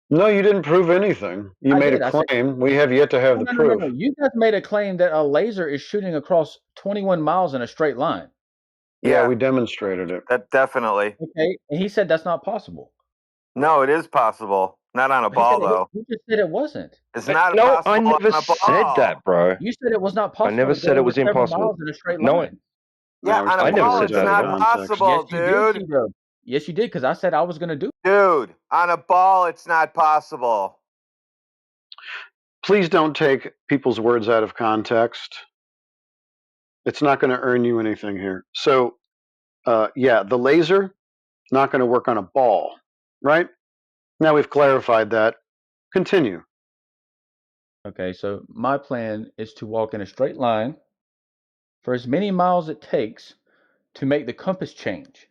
No, you didn't prove anything. You made a claim. We have yet to have the proof. No. You guys made a claim that a laser is shooting across 21 miles in a straight line. Yeah, we demonstrated it. That definitely. Okay, and he said that's not possible. No, it is possible. Not on a ball, though. He just said it wasn't. It's not No, possible I never on a ball. said that, bro. You said it was not possible. I never said it was impossible. Miles in a straight No, line. Yeah, on a ball, it's not possible, dude. Yes, you did, because I said I was going to do it. Dude, on a ball, it's not possible. Please don't take people's words out of context. It's not going to earn you anything here. So, yeah, the laser, not going to work on a ball, right? Now we've clarified that. Continue. Okay, so my plan is to walk in a straight line for as many miles it takes to make the compass change,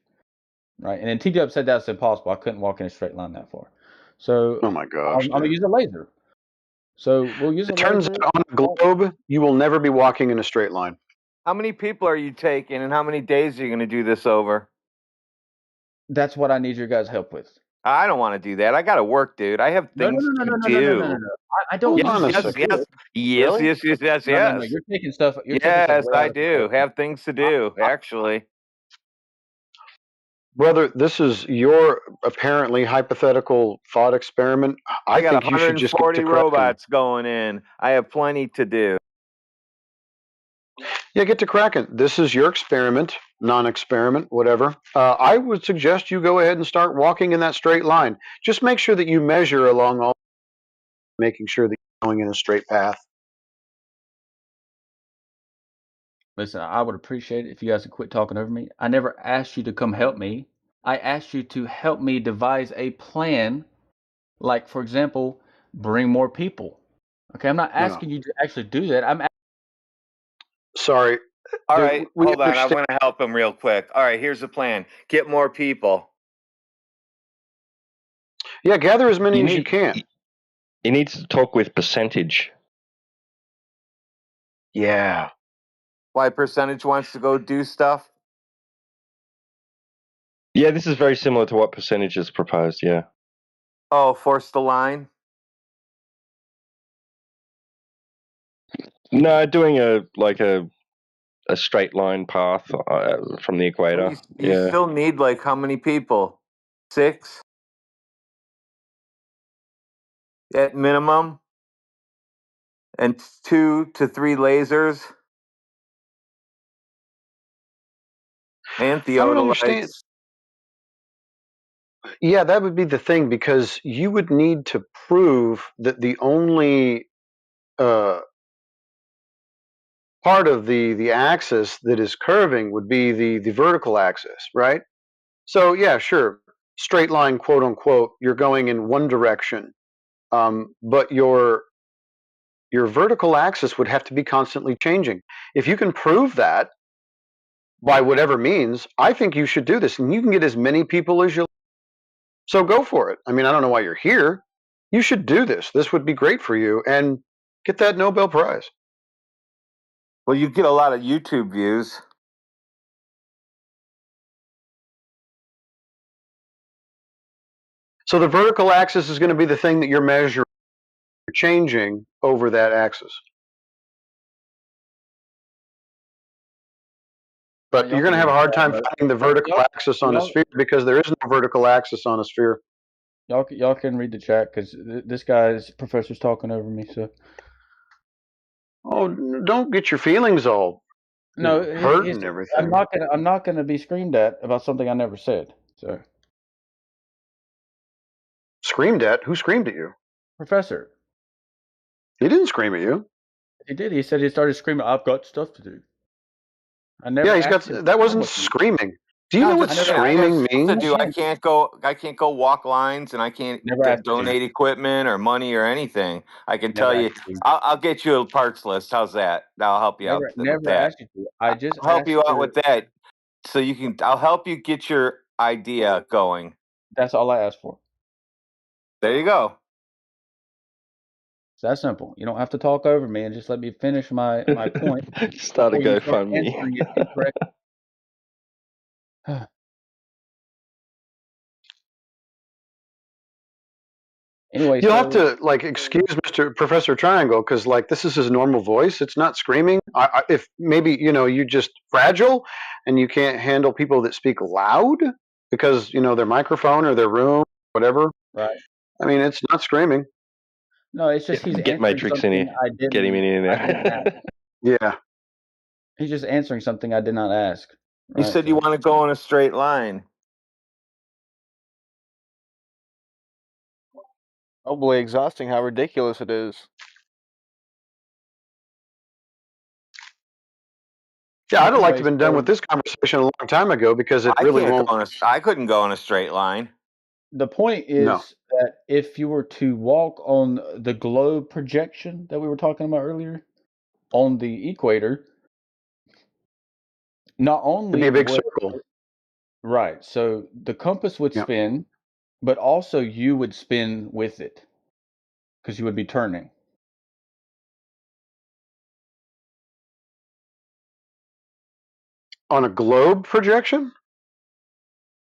right? And then T-Dub said that's impossible. I couldn't walk in a straight line that far. So oh my gosh, I'm going to use a laser. So we'll use it turns out on a globe, you will never be walking in a straight line. How many people are you taking and how many days are you going to do this over? That's what I need your guys' help with. I don't want to do that. I got to work, dude. I have things to do. No. I don't. Yes. No, you're taking stuff. Yes, I do. Have things to do, actually. Brother, this is your apparently hypothetical thought experiment. I got think you should just get 140 to robots going in. I have plenty to do. Yeah, get to cracking. This is your experiment, non-experiment, whatever. I would suggest you go ahead and start walking in that straight line. Just make sure that you measure along all, making sure that you're going in a straight path. Listen, I would appreciate it if you guys would quit talking over me. I never asked you to come help me. I asked you to help me devise a plan, like, for example, bring more people. Okay, I'm not asking you to actually do that. I'm sorry. All right, hold on. I'm going to help him real quick. All right, here's the plan. Get more people. Yeah, gather as many as you can. He needs to talk with percentage. Yeah. Why percentage wants to go do stuff? Yeah, this is very similar to what percentage has proposed, yeah. Oh, force the line? No, doing a straight line path from the equator. Well, you still need like how many people? 6? At minimum? And 2 to 3 lasers? And I don't understand. theodolites? Yeah, that would be the thing, because you would need to prove that the only part of the axis that is curving would be the vertical axis, right? So yeah, sure, straight line, quote unquote, you're going in one direction, but your vertical axis would have to be constantly changing. If you can prove that by whatever means, I think you should do this, and you can get as many people as you. So go for it. I mean, I don't know why you're here. You should do this. This would be great for you, and get that Nobel Prize. Well, you get a lot of YouTube views. So the vertical axis is going to be the thing that you're measuring, changing over that axis. But you're going to have a hard time finding the vertical axis on a sphere, because there is no vertical axis on a sphere. Y'all can read the chat, because this guy's professor's talking over me. So Oh, don't get your feelings all no, hurt and everything. I'm not gonna be screamed at about something I never said. So Screamed at? Who screamed at you? Professor, He didn't scream at you. he did. He said he started screaming, "I've got stuff to do." I never Yeah, he's got. asked him to That come wasn't with me. screaming. Do you know what I screaming got stuff to means? do. I can't go walk lines, and I can't Never asked you to. donate equipment or money or anything. I can tell Never you, asked you to. I'll get you a parts list. How's that? I'll help you out with Never that. asked you to. I just I'll help asked you out for. with that, so you can. I'll help you get your idea going. That's all I asked for. There you go. It's that simple. You don't have to talk over me, and just let me finish my point Start a before you start GoFundMe. answering it incorrectly. Anyway, You'll have to excuse Mr. Professor Triangle, because this is his normal voice. It's not screaming. If maybe you're just fragile and you can't handle people that speak loud because their microphone or their room, whatever. Right. I mean, it's not screaming. No, it's just he's Get answering Matrix in something here. I didn't. Get him in didn't there. ask. Yeah. He's just answering something I did not ask. You Right? said you want to go in a straight line. Probably exhausting how ridiculous it is. Yeah, I'd have liked to have been done with this conversation a long time ago, because it really won't. I couldn't go in a straight line. The point is that if you were to walk on the globe projection that we were talking about earlier on the equator, not only It'd be a big circle. Right. So the compass would spin, but also you would spin with it, because you would be turning. On a globe projection?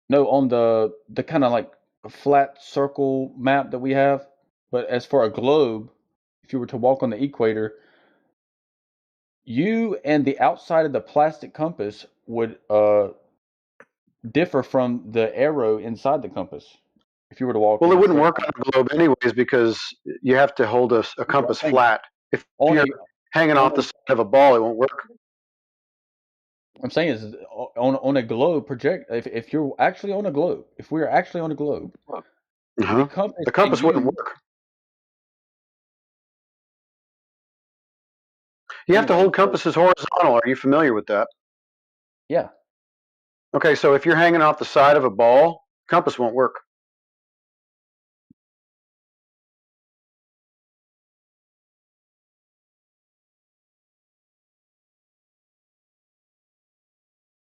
No, on the kind of flat circle map that we have. But as for a globe, if you were to walk on the equator, you and the outside of the plastic compass would differ from the arrow inside the compass. If you were to walk, Well, it wouldn't work on a globe anyways, because you have to hold a compass flat. If you're hanging off the side of a ball, it won't work. What I'm saying is, on a globe project. If you're actually on a globe, if we are actually on a globe, the compass wouldn't work. You have to hold compasses horizontal. Are you familiar with that? Yeah. Okay, so if you're hanging off the side of a ball, compass won't work.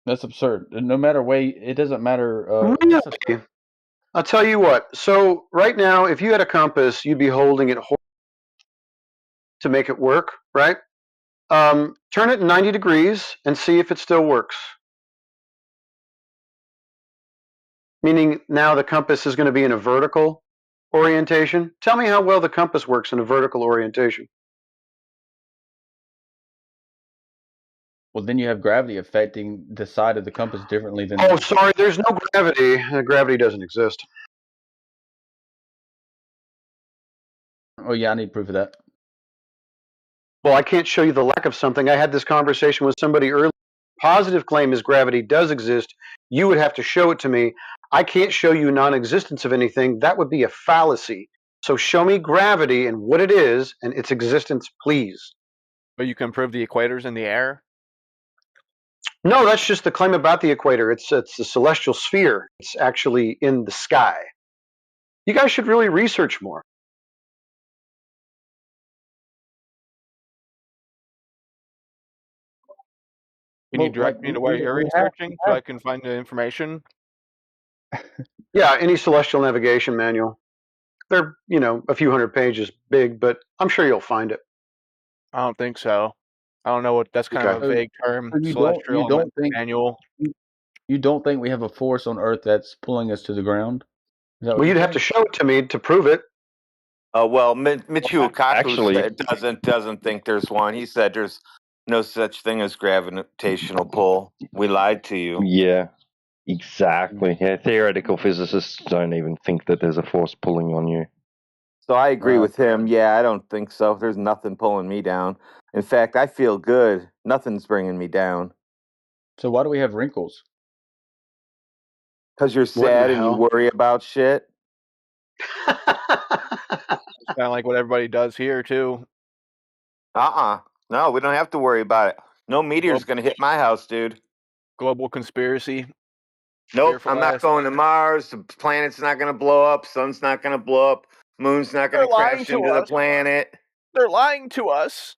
That's absurd. No matter way, it doesn't matter. Really? I'll tell you what. So right now, if you had a compass, you'd be holding it to make it work, right? Turn it 90 degrees and see if it still works. Meaning now the compass is going to be in a vertical orientation. Tell me how well the compass works in a vertical orientation. Well, then you have gravity affecting the side of the compass differently than. Oh, sorry, there's no gravity. Gravity doesn't exist. Oh yeah, I need proof of that. Well, I can't show you the lack of something. I had this conversation with somebody earlier. Positive claim is gravity does exist. You would have to show it to me. I can't show you non-existence of anything. That would be a fallacy. So show me gravity and what it is and its existence, please. But you can prove the equator's in the air? No, that's just the claim about the equator. It's the celestial sphere. It's actually in the sky. You guys should really research more. Can you direct me to where you're researching so I can find the information? Yeah, any celestial navigation manual. They're, a few hundred pages big, but I'm sure you'll find it. I don't think so. I don't know what that's kind of a vague term. Celestial manual. You don't think we have a force on Earth that's pulling us to the ground? Well, you'd have to show it to me to prove it. Well, Michio Kaku doesn't think there's one. He said there's no such thing as gravitational pull. We lied to you. Yeah, exactly. Yeah, theoretical physicists don't even think that there's a force pulling on you. So I agree with him. Yeah, I don't think so. There's nothing pulling me down. In fact, I feel good. Nothing's bringing me down. So why do we have wrinkles? Because you're sad and you worry about shit. It's kind of like what everybody does here, too. No, we don't have to worry about it. No meteor's going to hit my house, dude. Global conspiracy. Nope, I'm not going to Mars. The planet's not going to blow up. Sun's not going to blow up. Moon's not going to crash into the planet. They're lying to us.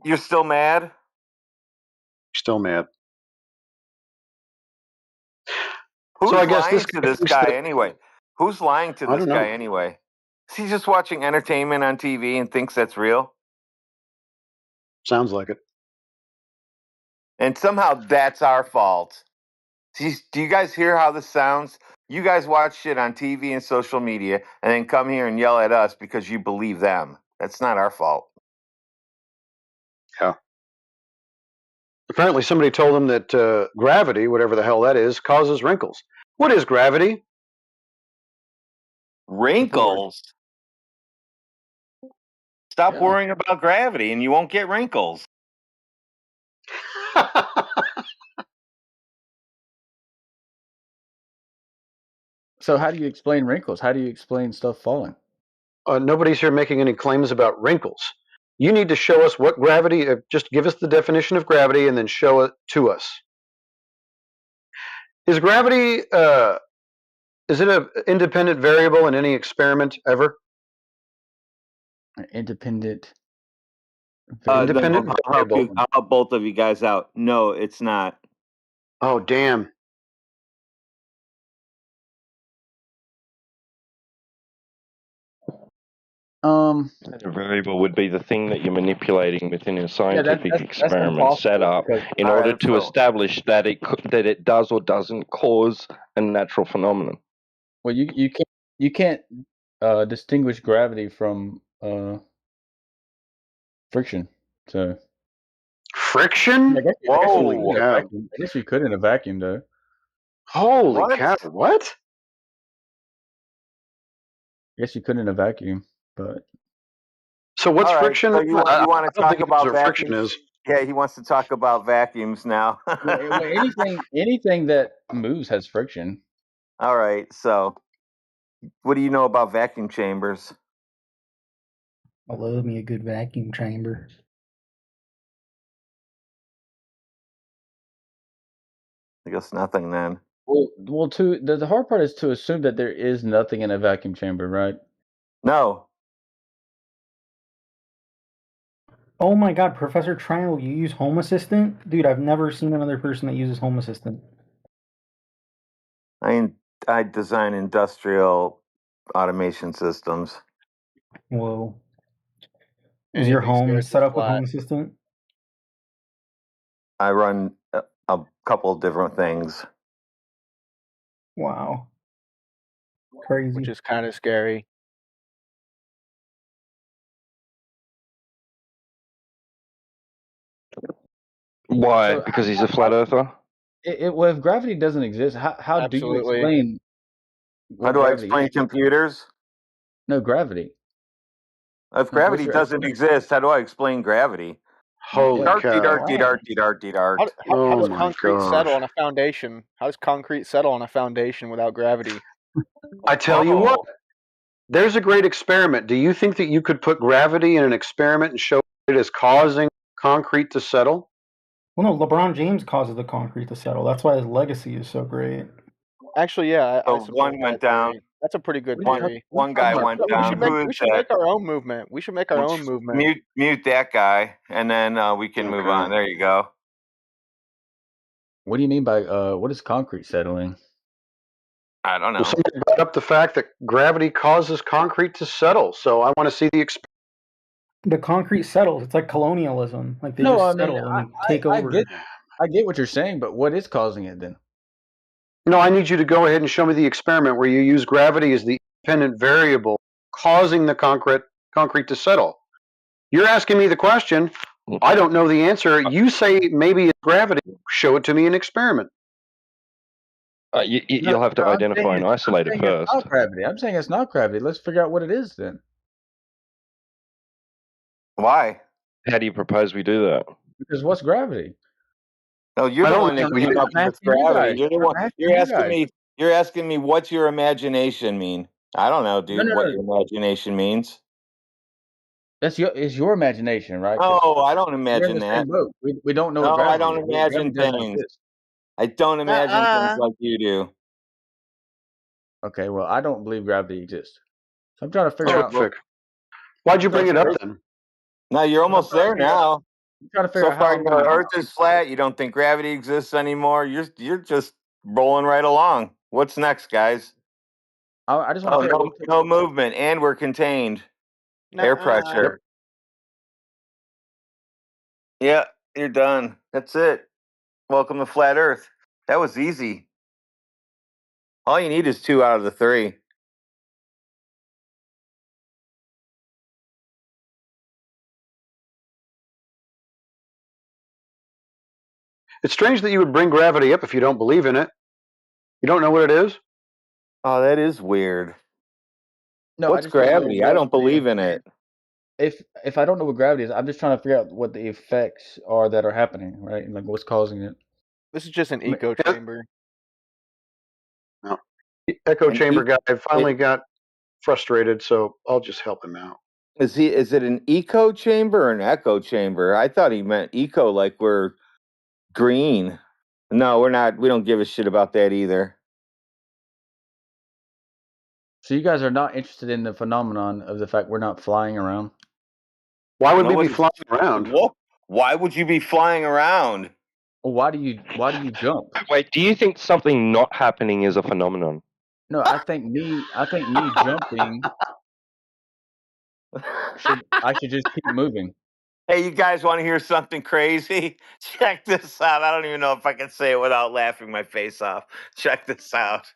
You're still mad? Still mad. Who's lying to this guy anyway? Who's lying to this guy anyway? Is he just watching entertainment on TV and thinks that's real? Sounds like it. And somehow that's our fault. Do you guys hear how this sounds? You guys watch shit on TV and social media and then come here and yell at us because you believe them. That's not our fault. Yeah. Apparently somebody told them that gravity, whatever the hell that is, causes wrinkles. What is gravity? Wrinkles? Stop worrying about gravity and you won't get wrinkles. So how do you explain wrinkles? How do you explain stuff falling? Nobody's here making any claims about wrinkles. You need to show us what gravity, just give us the definition of gravity and then show it to us. Is gravity, is it an independent variable in any experiment ever? Independent variable. I'll help both of you guys out. No, it's not. Oh, damn. A variable would be the thing that you're manipulating within a scientific experiment set up in order to establish that it does or doesn't cause a natural phenomenon. Well, you can't distinguish gravity from friction. So friction? I guess you could in a vacuum, though. Holy cow! What? I guess you could in a vacuum, but. So what's friction? So you want to talk about what friction is? Yeah, he wants to talk about vacuums now. anything that moves has friction. All right. So, what do you know about vacuum chambers? I love me a good vacuum chamber. I guess nothing then. Well, the hard part is to assume that there is nothing in a vacuum chamber, right? No. Oh my God, Professor Triangle, you use Home Assistant? Dude, I've never seen another person that uses Home Assistant. I mean, design industrial automation systems. Whoa. Is your home set up with Home Assistant? I run a couple of different things. Wow. Crazy. Which is kind of scary. Why? So Because he's a flat earther? well, if gravity doesn't exist, how do you Absolutely. explain How what do I gravity explain is? computers? No, gravity. If Like, what's gravity your doesn't exist, how do I explain gravity? Holy Yeah. cow! How Oh does my concrete settle gosh! on a foundation? How does concrete settle on a foundation without gravity? I tell you what, there's a great experiment. Do you think that you could put gravity in an experiment and show it is causing concrete to settle? Well, no, LeBron James causes the concrete to settle. That's why his legacy is so great. Actually, yeah, I So support one went that down. theory. That's a pretty good What are you talking, theory. what are you One talking guy about? went We down. should make Who we is should that? make our own movement. We should make our own movement. Mute that guy, and then we can move on. There you go. What do you mean by what is concrete settling? I don't know. Well, somebody brought up the fact that gravity causes concrete to settle. So I want to see the experiment. The concrete settles. It's like colonialism. Like they No, just I mean settle and take I over. get what you're saying, but what is causing it then? No, I need you to go ahead and show me the experiment where you use gravity as the independent variable causing the concrete to settle. You're asking me the question. I don't know the answer. You say maybe it's gravity. Show it to me in experiment. You'll have to identify and isolate it first. It's not gravity. I'm saying it's not gravity. Let's figure out what it is then. Why? How do you propose we do that? Because what's gravity? No, you're the one that came up with gravity. You're the one. You're asking me what's your imagination mean? I don't know, dude. No. What your imagination means? It's your imagination, right? Oh, I don't We're in imagine the that. same boat. We don't know what No, I gravity don't is. imagine Gravity doesn't things. exist. I don't imagine things like you do. Okay, well, I don't believe gravity exists. So I'm trying to figure out. Why'd you bring it up then? No, you're almost there now. I'm trying to figure So out how far, I'm the gonna. Earth is flat. You don't think gravity exists anymore. You're just rolling right along. What's next, guys? I just want to figure out. No movement, and we're contained. Air pressure. Yeah, you're done. That's it. Welcome to Flat Earth. That was easy. All you need is 2 out of the 3. It's strange that you would bring gravity up if you don't believe in it. You don't know what it is? Oh, that is weird. No, what's gravity? I don't believe in it. If I don't know what gravity is, I'm just trying to figure out what the effects are that are happening, right? And like what's causing it. This is just an echo chamber. No. The echo chamber guy finally got frustrated, so I'll just help him out. Is it an eco chamber or an echo chamber? I thought he meant eco like we're green. No, we're not. We don't give a shit about that either. So you guys are not interested in the phenomenon of the fact we're not flying around? Why would we be flying around? What? Why would you be flying around? Well, why do you jump? Wait, do you think something not happening is a phenomenon? No, I think me jumping I should just keep moving. Hey, you guys want to hear something crazy? Check this out. I don't even know if I can say it without laughing my face off. Check this out.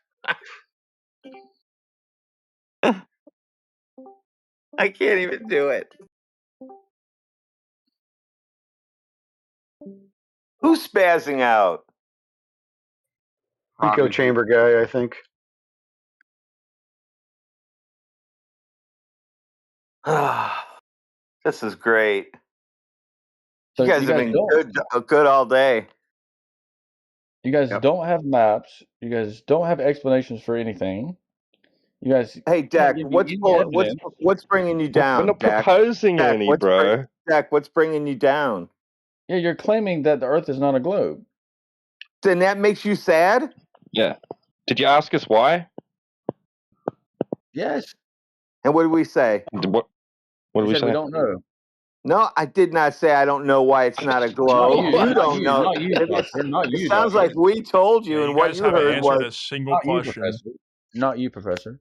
I can't even do it. Who's spazzing out? Echo chamber guy, I think. This is great. So you guys have been good all day. You guys don't have maps. You guys don't have explanations for anything. You guys. Hey, Dak, what's bringing you down? We're not proposing any, bro. Dak, what's bringing you down? Yeah, you're claiming that the Earth is not a globe. Then that makes you sad? Yeah. Did you ask us why? Yes. And what did we say? What did we say? We don't know. No, I did not say I don't know why it's not a globe. You don't know. Not you, Doctor. Not you, It sounds Doctor. like we told you, Yeah, and you what guys you haven't heard answered was a single Not you, question. Professor. Not you, Professor.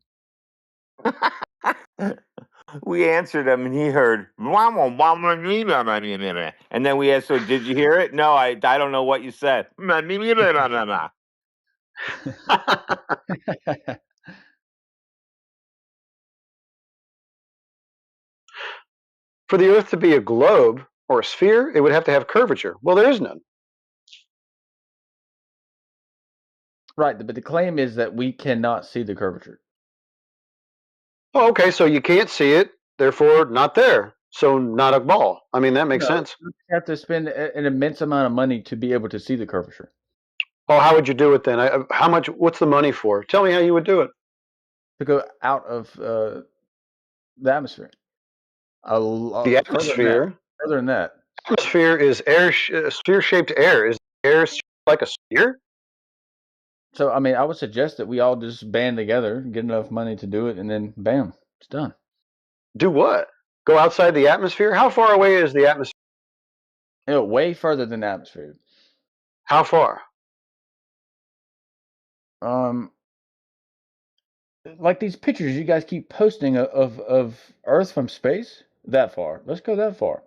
we answered him, and he heard, and then we asked him, "Did you hear it?" No, I don't know what you said. For the Earth to be a globe or a sphere, it would have to have curvature. Well, there is none. Right, but the claim is that we cannot see the curvature. Oh, okay, so you can't see it, therefore not there. So not a ball. I mean, that makes sense. You have to spend an immense amount of money to be able to see the curvature. Oh, how would you do it then? How much? What's the money for? Tell me how you would do it. To go out of the atmosphere. The atmosphere. Further than that. Atmosphere is air, sphere-shaped air. Is air like a sphere? So, I mean, I would suggest that we all just band together, get enough money to do it, and then bam, it's done. Do what? Go outside the atmosphere? How far away is the atmosphere? Way further than the atmosphere. How far? Like these pictures you guys keep posting of Earth from space. That far. Let's go that far.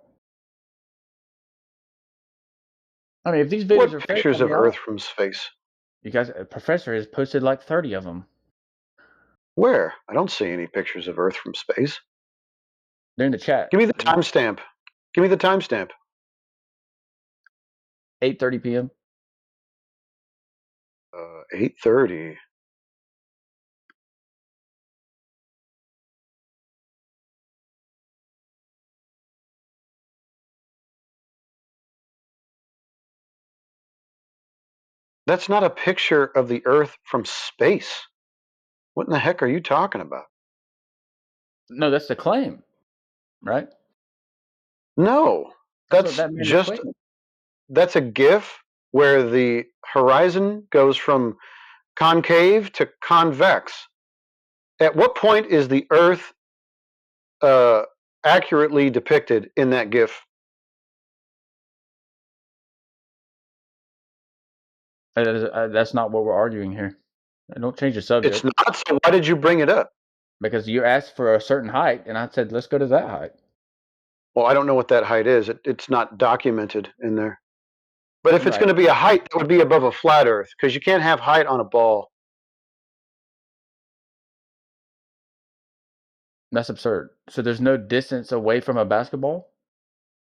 I mean, if these videos are What fake, pictures of Earth from space? You guys, a professor has posted like 30 of them. Where? I don't see any pictures of Earth from space. They're in the chat. Give me the timestamp. Give me the timestamp. 8:30 p.m. 8:30. That's not a picture of the Earth from space. What in the heck are you talking about? No, that's the claim, right? No, that's just that's a GIF where the horizon goes from concave to convex. At what point is the Earth accurately depicted in that GIF? That's not what we're arguing here. Don't change the subject. It's not. So why did you bring it up? Because you asked for a certain height, and I said, let's go to that height. Well, I don't know what that height is. It's not documented in there. But if it's going to be a height, that would be above a flat Earth, because you can't have height on a ball. That's absurd. So there's no distance away from a basketball?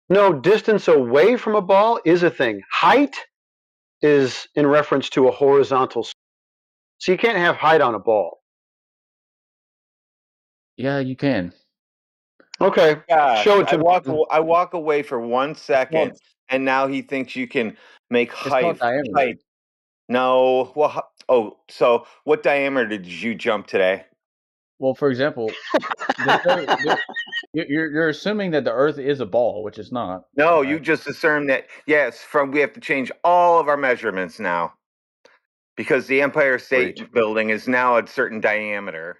No, distance away from a ball is a thing. Height is in reference to a horizontal. So you can't have height on a ball. Yeah, you can. Okay. Gosh, show it to me. I walk away for 1 second, and now he thinks you can make height. Height. No. Well, so what diameter did you jump today? Well, for example, you're assuming that the Earth is a ball, which it's not. No, you just assumed that. Yes, we have to change all of our measurements now because the Empire State Building is now a certain diameter.